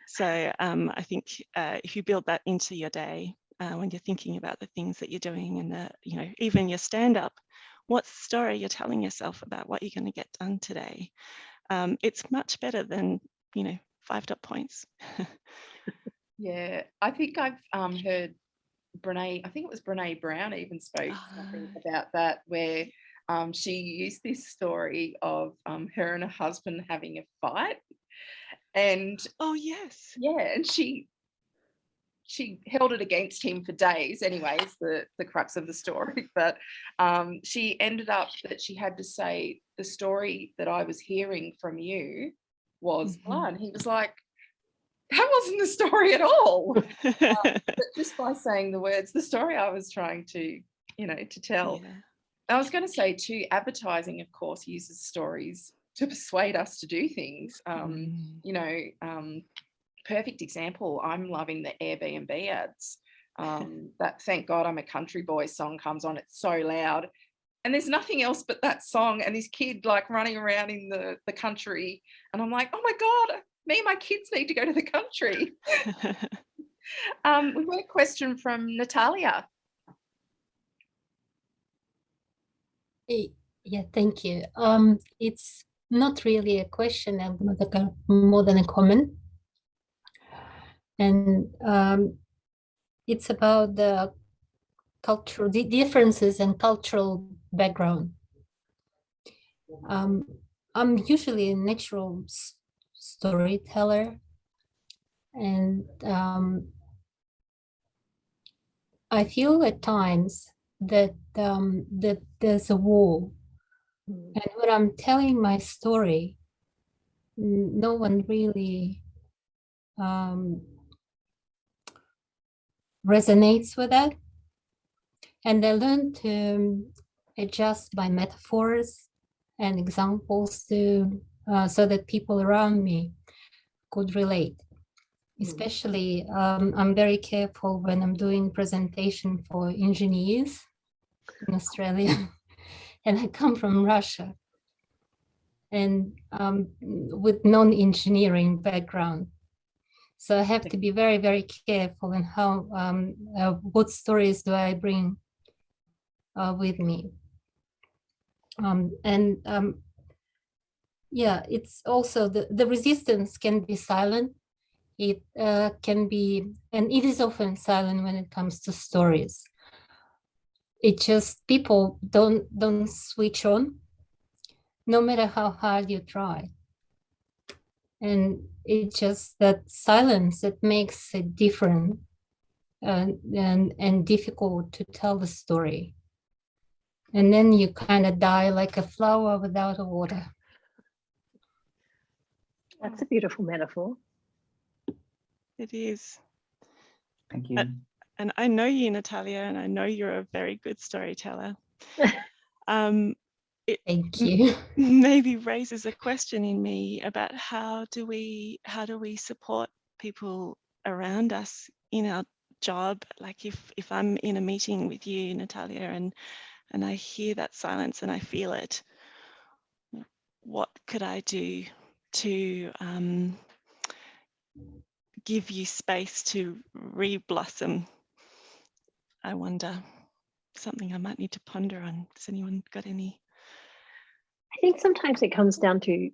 H: So I think if you build that into your day, when you're thinking about the things that you're doing and even your stand-up, what's the story you're telling yourself about what you're going to get done today? It's much better than 5 dot points.
A: Yeah, I think I've heard Brene, I think it was Brene Brown even spoke something about that, where she used this story of her and her husband having a fight. And
H: oh yes,
A: yeah, and she held it against him for days anyway, is the crux of the story. But she ended up that she had to say, the story that I was hearing from you was blah. And he was like, that wasn't the story at all. But just by saying the words, the story I was trying to tell.
H: Yeah.
A: I was going to say too, advertising, of course, uses stories to persuade us to do things. Perfect example, I'm loving the Airbnb ads. That Thank God I'm a Country Boy song comes on, it's so loud. And there's nothing else but that song and this kid like running around in the country. And I'm like, oh my God, me and my kids need to go to the country. We've got a question from Natalia.
K: Yeah, thank you. It's not really a question, more than a comment. And it's about the differences and cultural background. I'm usually a natural storyteller, and I feel at times that that there's a wall, and when I'm telling my story, no one really resonates with that, and I learn to adjust my metaphors and examples to so that people around me could relate. Especially, I'm very careful when I'm doing presentation for engineers in Australia, and I come from Russia, and with non-engineering background. So I have to be very, very careful in how, what stories do I bring with me. Yeah, it's also the resistance can be silent. It can be, and it is often silent when it comes to stories. It just, people don't switch on, no matter how hard you try. And it's just that silence that makes it different and difficult to tell the story. And then you kind of die like a flower without a water.
G: That's a beautiful metaphor.
H: It is.
I: Thank you.
H: And I know you, Natalia, and I know you're a very good storyteller.
K: Thank you.
H: Maybe raises a question in me about how do we support people around us in our job? Like if I'm in a meeting with you, Natalia, and I hear that silence and I feel it, what could I do to give you space to re-blossom? I wonder, something I might need to ponder on. Has anyone got any?
G: I think sometimes it comes down to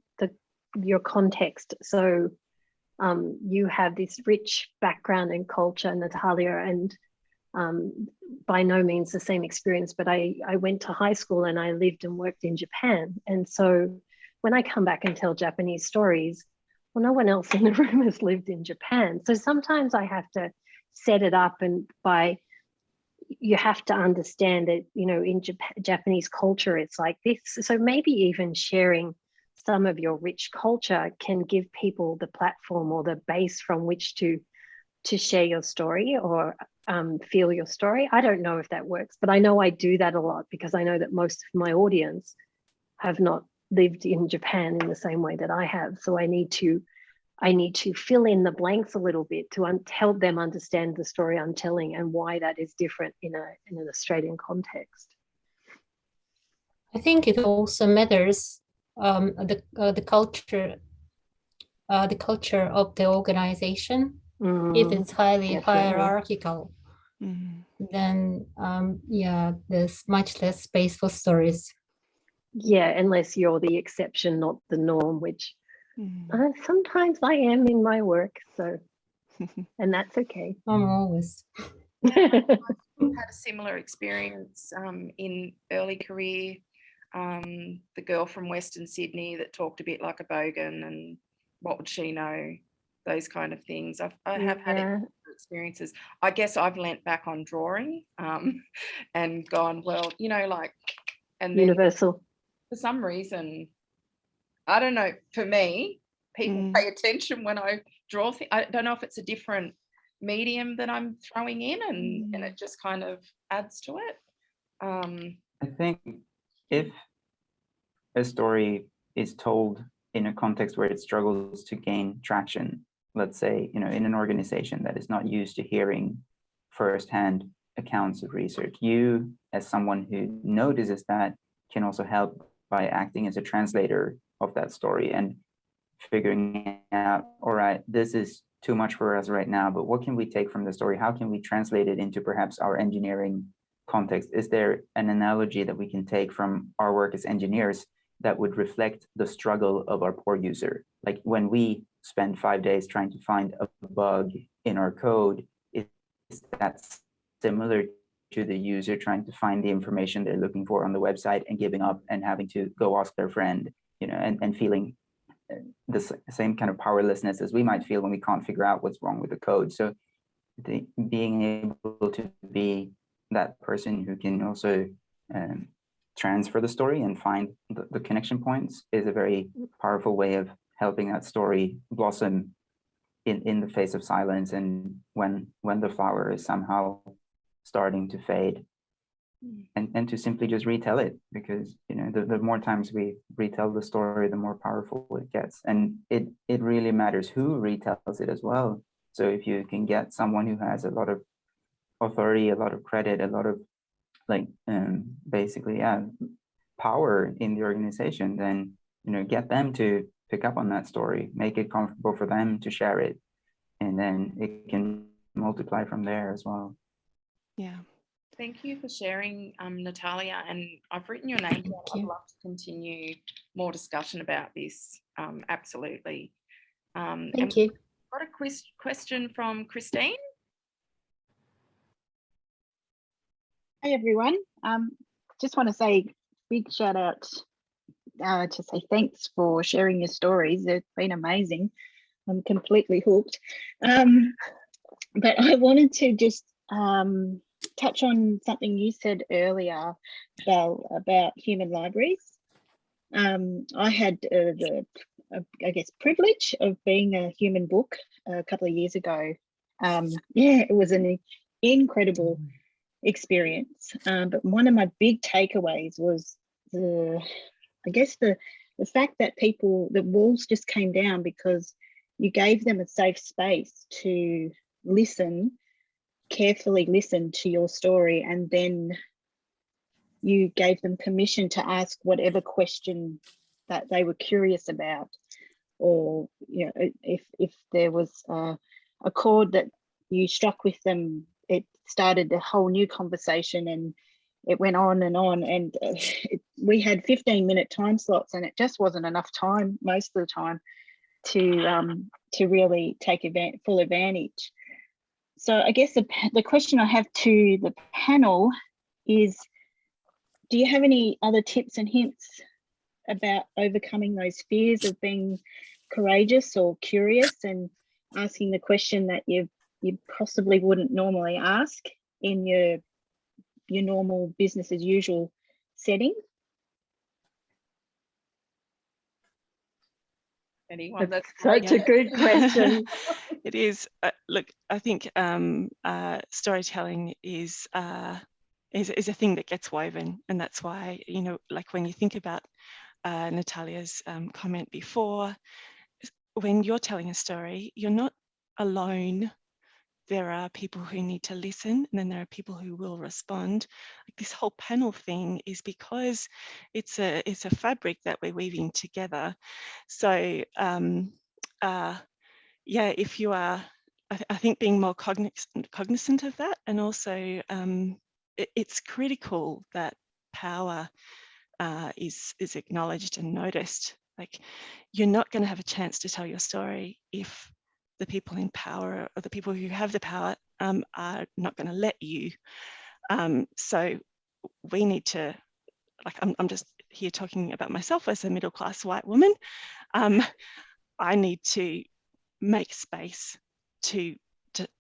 G: your context. So you have this rich background and culture, Natalia, and by no means the same experience, but I went to high school and I lived and worked in Japan. And so when I come back and tell Japanese stories, well, no one else in the room has lived in Japan. So sometimes I have to set it up, and you have to understand that, in Japanese culture, it's like this. So maybe even sharing some of your rich culture can give people the platform or the base from which to share your story or feel your story. I don't know if that works, but I know I do that a lot because I know that most of my audience have not lived in Japan in the same way that I have. So I need to I need to fill in the blanks a little bit to help them understand the story I'm telling and why that is different in an Australian context.
K: I think it also matters the culture of the organization. If it's highly hierarchical, then yeah, there's much less space for stories.
G: Yeah, unless you're the exception, not the norm, which sometimes I am in my work. So, and that's okay.
K: I'm always.
A: Had a similar experience in early career. The girl from Western Sydney that talked a bit like a bogan, and what would she know? Those kind of things. I have had experiences. I guess I've leant back on drawing and gone, well, you know, like, and then
G: universal.
A: For some reason, I don't know, for me, people pay attention when I draw things. I don't know if it's a different medium that I'm throwing in, and it just kind of adds to it.
I: I think if a story is told in a context where it struggles to gain traction, let's say, you know, in an organization that is not used to hearing firsthand accounts of research, you, as someone who notices that, can also help by acting as a translator of that story and figuring out, all right, this is too much for us right now, but what can we take from the story? How can we translate it into perhaps our engineering context? Is there an analogy that we can take from our work as engineers that would reflect the struggle of our poor user? Like when we spend 5 days trying to find a bug in our code, is that similar to the user trying to find the information they're looking for on the website and giving up and having to go ask their friend, you know, and feeling the same kind of powerlessness as we might feel when we can't figure out what's wrong with the code? So being able to be that person who can also transfer the story and find the connection points is a very powerful way of helping that story blossom in the face of silence, and when the flower is somehow starting to fade, and to simply just retell it, because, you know, the more times we retell the story, the more powerful it gets, and it really matters who retells it as well. So if you can get someone who has a lot of authority, a lot of credit, a lot of like basically power in the organization, then, you know, get them to pick up on that story, make it comfortable for them to share it, and then it can multiply from there as well.
H: Yeah.
A: Thank you for sharing, Natalia, and I've written your name down. I'd love to continue more discussion about this, absolutely.
K: Thank you.
A: Got a question from Christine.
L: Hey everyone, just want to say big shout out to say thanks for sharing your stories. It's been amazing. I'm completely hooked. But I wanted to just touch on something you said earlier, Belle, about human libraries. I had the privilege of being a human book a couple of years ago. Yeah, it was an incredible experience. But one of my big takeaways was the fact that the walls just came down because you gave them a safe space to carefully listen to your story, and then you gave them permission to ask whatever question that they were curious about, or, you know, if there was a chord that you struck with them, it started a whole new conversation, and it went on, and we had 15-minute time slots, and it just wasn't enough time most of the time to really take full advantage. So I guess the question I have to the panel is, do you have any other tips and hints about overcoming those fears of being courageous or curious and asking the question that you possibly wouldn't normally ask in your normal business as usual setting?
A: Anyone? That's
G: such a good question.
H: It is. Look, I think storytelling is a thing that gets woven, and that's why, you know, like when you think about Natalia's comment before, when you're telling a story, you're not alone. There are people who need to listen, and then there are people who will respond. Like this whole panel thing is because it's a fabric that we're weaving together. So yeah, if you are, I think being more cognizant of that, and also it's critical that power is acknowledged and noticed. Like, you're not going to have a chance to tell your story if the people in power, or the people who have the power, are not going to let you. So we need to, like, I'm just here talking about myself as a middle-class white woman. I need to make space to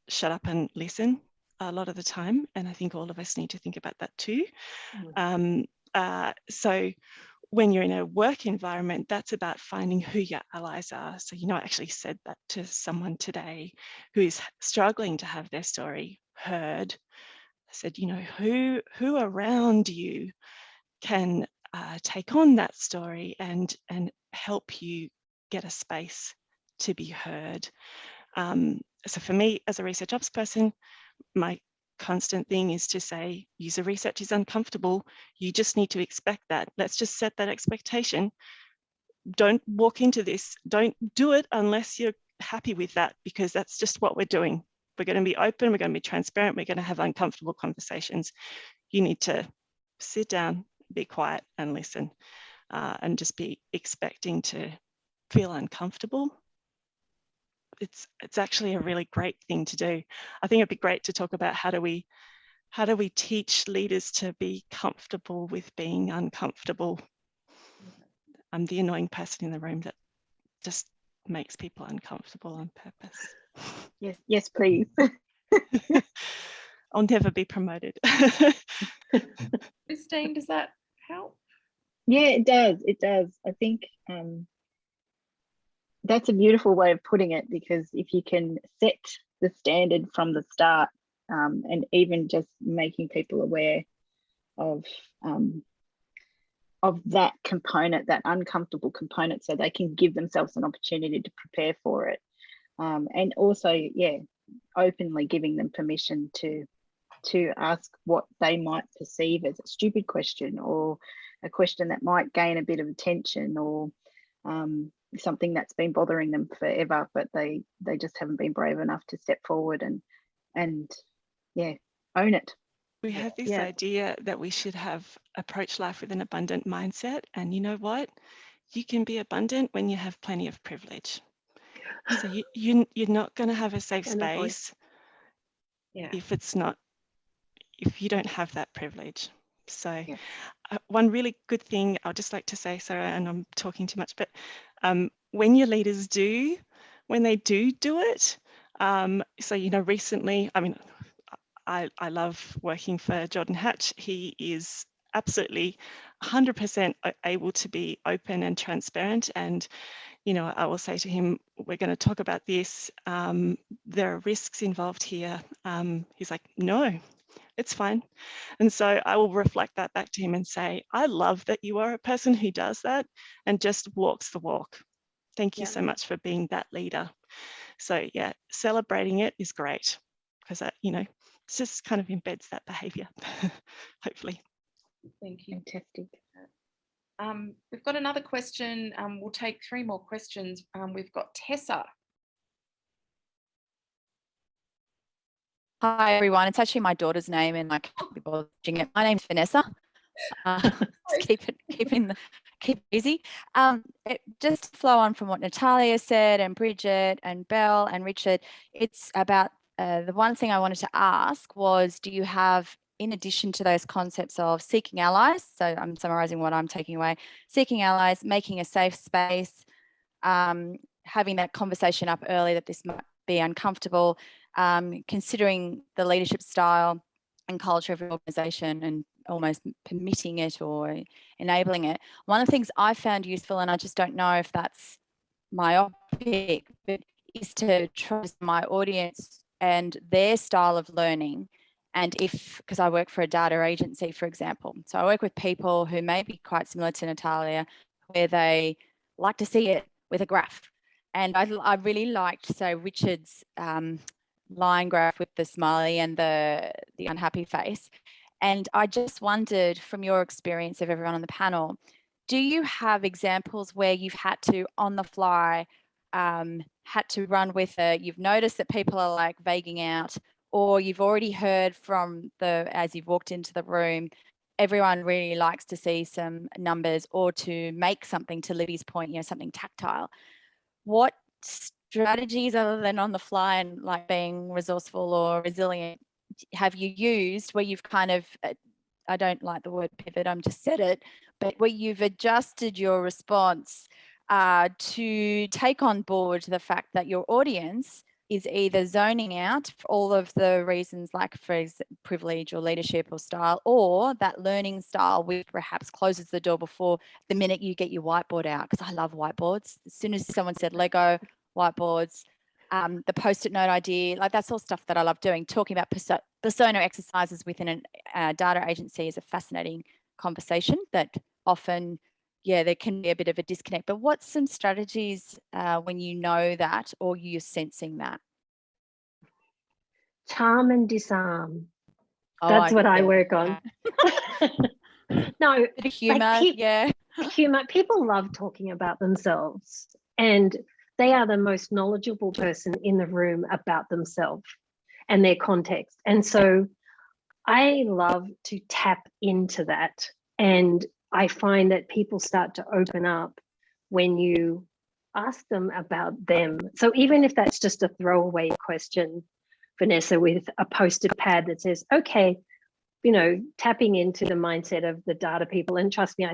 H: shut up and listen a lot of the time, and I think all of us need to think about that too. So when you're in a work environment, that's about finding who your allies are. So, I actually said that to someone today who is struggling to have their story heard. I said, who around you can take on that story and help you get a space to be heard. So for me, as a research ops person, my constant thing is to say, user research is uncomfortable. You just need to expect that. Let's just set that expectation. Don't walk into this. Don't do it unless you're happy with that, because that's just what we're doing. We're going to be open. We're going to be transparent. We're going to have uncomfortable conversations. You need to sit down, be quiet and listen, and just be expecting to feel uncomfortable. It's actually a really great thing to do. I think it'd be great to talk about how do we teach leaders to be comfortable with being uncomfortable. I'm the annoying person in the room that just makes people uncomfortable on purpose.
L: Yes, please.
H: I'll never be promoted.
A: Christine, does that help?
L: Yeah, it does. It does. I think that's a beautiful way of putting it, because if you can set the standard from the start, and even just making people aware of that component, that uncomfortable component, so they can give themselves an opportunity to prepare for it, and also, yeah, openly giving them permission to ask what they might perceive as a stupid question, or a question that might gain a bit of attention, or something that's been bothering them forever, but they just haven't been brave enough to step forward and yeah, own it.
H: We have this idea that we should have approach life with an abundant mindset, and you know what? You can be abundant when you have plenty of privilege. So you're not going to have a safe space if you don't have that privilege. So one really good thing I'd just like to say, Sarah, and I'm talking too much, but when your leaders when they do it, so, recently, I mean, I love working for Jordan Hatch. He is absolutely 100% able to be open and transparent. And, I will say to him, we're going to talk about this. There are risks involved here. He's like, no, it's fine. And so I will reflect that back to him and say, I love that you are a person who does that and just walks the walk. Thank you so much for being that leader. So yeah, celebrating it is great, because that, it just kind of embeds that behavior, hopefully.
A: Thank you.
L: Fantastic.
A: We've got another question. We'll take 3 more questions. We've got Tessa.
M: Hi everyone, it's actually my daughter's name and I can't be bothering it. My name's Vanessa. Just keep it easy. Just to flow on from what Natalia said, and Bridget and Belle and Richard, it's about the one thing I wanted to ask was, do you have, in addition to those concepts of seeking allies, so I'm summarizing what I'm taking away, seeking allies, making a safe space, having that conversation up early that this might be uncomfortable, considering the leadership style and culture of your organization and almost permitting it or enabling it. One of the things I found useful, and I just don't know if that's myopic, but is to trust my audience and their style of learning. And because I work for a data agency, for example, so I work with people who may be quite similar to Natalia, where they like to see it with a graph. And I really liked, so Richard's line graph with the smiley and the unhappy face. And I just wondered, from your experience of everyone on the panel, do you have examples where you've had to, on the fly, had to run with it, you've noticed that people are like vaguing out, or you've already heard from as you've walked into the room, everyone really likes to see some numbers or to make something, to Libby's point, something tactile. What strategies other than on the fly and like being resourceful or resilient have you used where you've kind of, I don't like the word pivot, I'm just said it, but where you've adjusted your response to take on board the fact that your audience is either zoning out for all of the reasons like for privilege or leadership or style, or that learning style which perhaps closes the door before the minute you get your whiteboard out, because I love whiteboards. As soon as someone said Lego, whiteboards, the post-it note idea, like that's all stuff that I love doing. Talking about persona exercises within a data agency is a fascinating conversation that often, there can be a bit of a disconnect. But what's some strategies when you know that or you're sensing that?
G: Charm and disarm. That's what I work on. No,
M: humor,
G: like humor. People love talking about themselves, and they are the most knowledgeable person in the room about themselves and their context. And so I love to tap into that. And I find that people start to open up when you ask them about them. So even if that's just a throwaway question, Vanessa, with a post-it pad that says, okay, tapping into the mindset of the data people. And trust me,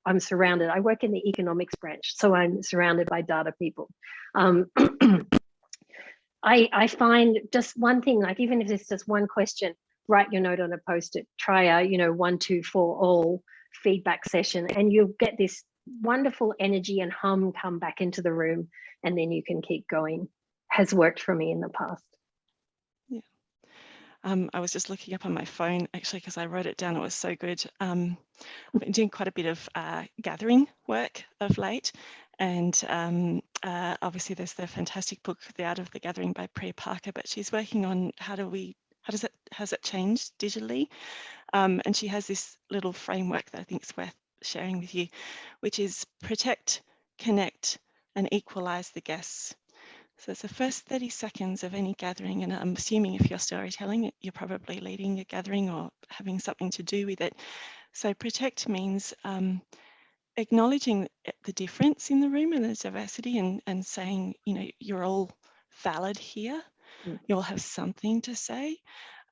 G: I'm surrounded. I work in the economics branch, so I'm surrounded by data people. I find just one thing, like even if it's just one question, write your note on a post-it, try a 1, 2, 4 all feedback session, and you'll get this wonderful energy and hum come back into the room, and then you can keep going. Has worked for me in the past.
H: Yeah. I was just looking up on my phone actually because I wrote it down. It was so good. I've been doing quite a bit of gathering work of late, and obviously there's the fantastic book, The Art of the Gathering by Priya Parker, but she's working on has it changed digitally? And she has this little framework that I think is worth sharing with you, which is protect, connect, and equalize the guests. So it's the first 30 seconds of any gathering, and I'm assuming if you're storytelling, you're probably leading a gathering or having something to do with it. So protect means acknowledging the difference in the room and the diversity, and saying, you're all valid here. You all have something to say.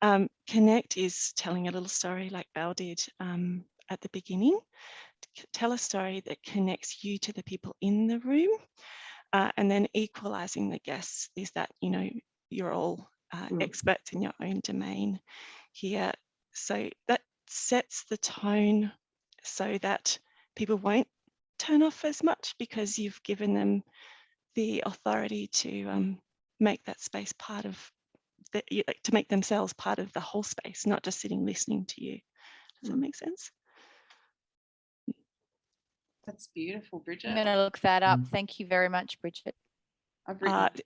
H: Connect is telling a little story like Belle did at the beginning. Tell a story that connects you to the people in the room. And then equalizing the guests is that, you're all experts in your own domain here. So that sets the tone so that people won't turn off as much, because you've given them the authority to make that space part of, to make themselves part of the whole space, not just sitting listening to you. Does that make sense?
A: That's beautiful, Bridget.
M: I'm going to look that up. Thank you very much, Bridget.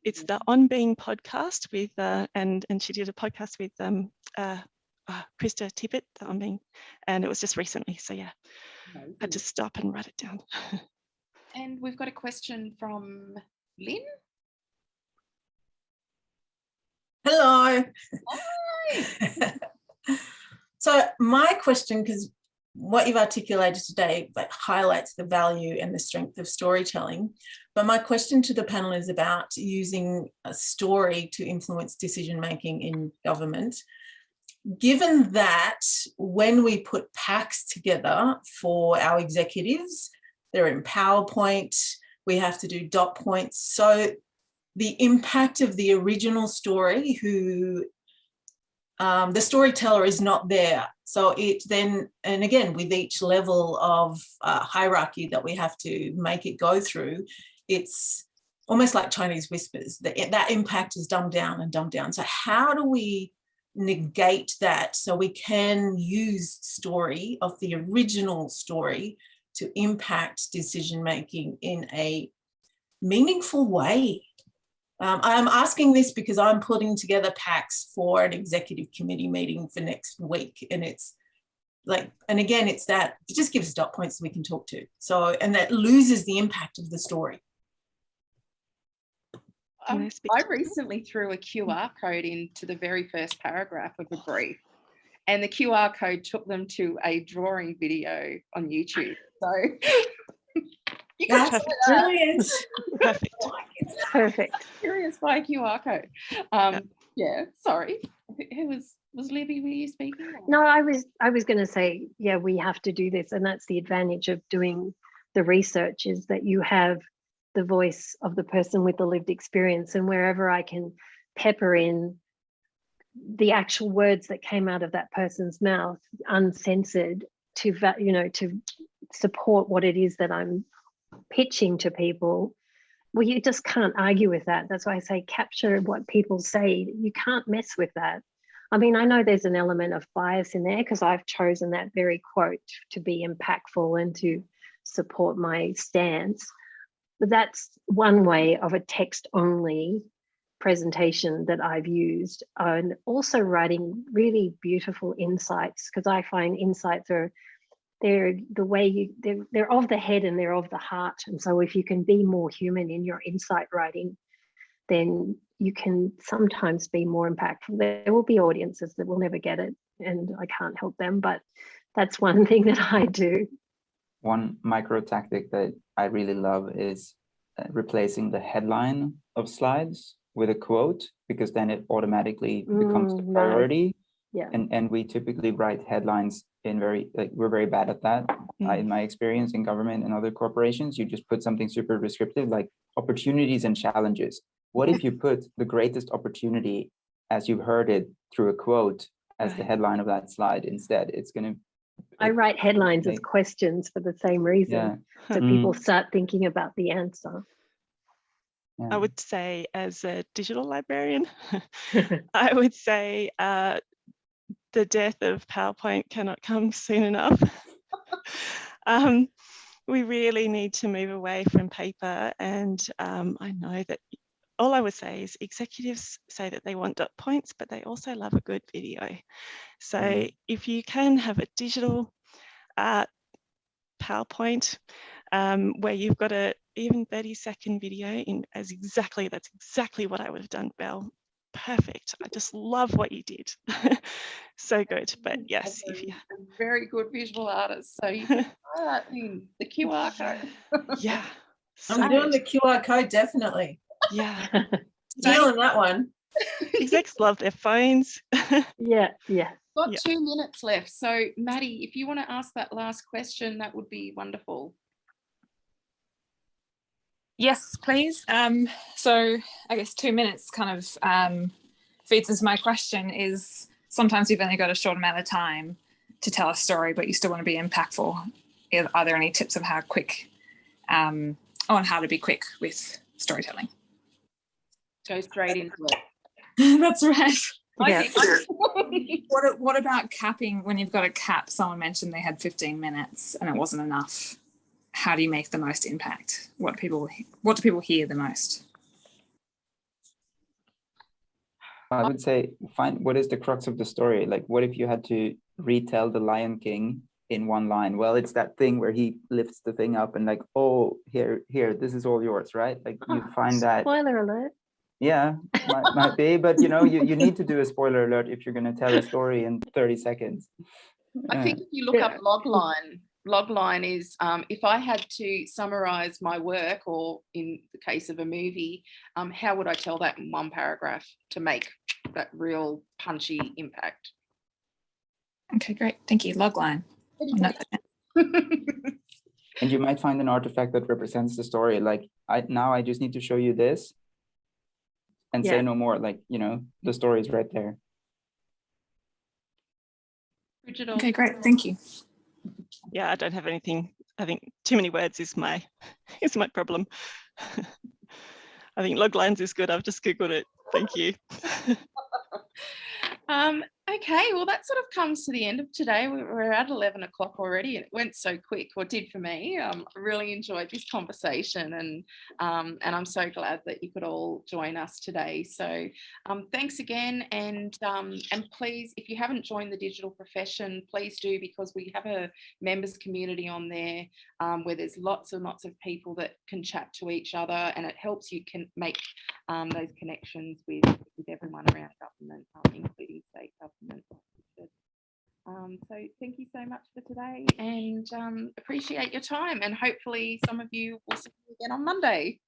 H: It's the On Being podcast with, and she did a podcast with Krista Tippett, the On Being, and it was just recently. So yeah, I had to stop and write it down.
A: And we've got a question from Lynn.
N: Hello.
A: Hi.
N: So my question, because what you've articulated today highlights the value and the strength of storytelling, but my question to the panel is about using a story to influence decision-making in government. Given that when we put packs together for our executives, they're in PowerPoint, we have to do dot points. So the impact of the original story, the storyteller is not there. So it then, and again, with each level of hierarchy that we have to make it go through, it's almost like Chinese whispers. That impact is dumbed down and dumbed down. So how do we negate that so we can use story of the original story to impact decision-making in a meaningful way. I'm asking this because I'm putting together packs for an executive committee meeting for next week. And it's like, and again, it's that, it just gives dot points that we can talk to. So, and that loses the impact of the story.
A: I recently threw a QR code into the very first paragraph of a brief, and the QR code took them to a drawing video on YouTube. So you can
N: That's brilliant.
H: Perfect.
G: Perfect.
A: Curious by a QR code. Yeah, sorry. Who was Libby? Were you speaking?
G: No, I was going to say, yeah, we have to do this, and that's the advantage of doing the research, is that you have the voice of the person with the lived experience, and wherever I can pepper in the actual words that came out of that person's mouth, uncensored, to to support what it is that I'm pitching to people. Well, you just can't argue with that. That's why I say capture what people say. You can't mess with that. I mean, I know there's an element of bias in there because I've chosen that very quote to be impactful and to support my stance. But that's one way of a text-only presentation that I've used. And also writing really beautiful insights, because I find insights are, they're the way they're of the head and they're of the heart. And so if you can be more human in your insight writing, then you can sometimes be more impactful. There will be audiences that will never get it, and I can't help them, but that's one thing that I do.
I: One micro tactic that I really love is replacing the headline of slides with a quote, because then it automatically becomes the priority.
G: Yeah.
I: And we typically write headlines in we're very bad at that. In my experience in government and other corporations, you just put something super descriptive like opportunities and challenges. What if you put the greatest opportunity as you've heard it through a quote as the headline of that slide instead? It's going to,
G: I write headlines as questions for the same reason.
I: Yeah.
G: So people start thinking about the answer.
I: Yeah.
H: I would say, as a digital librarian, I would say the death of PowerPoint cannot come soon enough. We really need to move away from paper, and I know that all I would say is executives say that they want dot points, but they also love a good video. So if you can have a digital PowerPoint where you've got a even 30-second video in that's exactly what I would have done, Belle. Perfect. I just love what you did. So good. But yes, if you
A: very good visual artist, so you can try that in the QR code.
H: Yeah.
N: I'm doing the QR code, definitely.
H: Yeah.
N: Stealing that one.
H: Execs love their phones.
G: Yeah.
A: Got 2 minutes left. So Maddie, if you want to ask that last question, that would be wonderful.
O: Yes, please. So I guess 2 minutes kind of feeds into my question is, sometimes you've only got a short amount of time to tell a story, but you still want to be impactful. Are there any tips on how to be quick with storytelling?
A: Go straight into it.
O: That's right.
G: Yeah.
O: What about capping? When you've got a cap, someone mentioned they had 15 minutes and it wasn't enough. How do you make the most impact? What do people hear the most?
I: I would say find what is the crux of the story. Like, what if you had to retell the Lion King in one line? Well, it's that thing where he lifts the thing up and like, oh, here, this is all yours, right? Like you find that.
G: Spoiler alert.
I: Yeah, might be, but you need to do a spoiler alert if you're going to tell a story in 30 seconds.
A: I think if you look up logline is if I had to summarize my work, or in the case of a movie, how would I tell that in one paragraph to make that real punchy impact?
O: Okay, great. Thank you. Logline.
I: And you might find an artifact that represents the story. Like I just need to show you this and say no more. Like, the story is right there.
O: Okay, great. Thank you.
H: Yeah, I don't have anything. I think too many words is my problem. I think loglines is good. I've just Googled it. Thank you.
A: Okay, well, that sort of comes to the end of today. We're at 11 o'clock already, and it went so quick, or did for me. I really enjoyed this conversation, and I'm so glad that you could all join us today. So thanks again, and please, if you haven't joined the digital profession, please do, because we have a members community on there where there's lots and lots of people that can chat to each other, and it helps you can make those connections with everyone around government, including state government. So thank you so much for today, and appreciate your time, and hopefully some of you will see you again on Monday.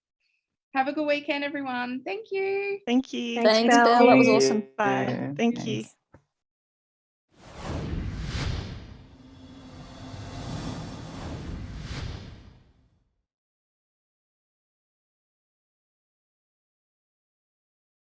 A: Have a good weekend, everyone. Thank you.
H: Thank you.
M: Thanks, Belle. That was
I: Thank
M: awesome.
I: you.
H: Bye. Thank you.
I: Thanks.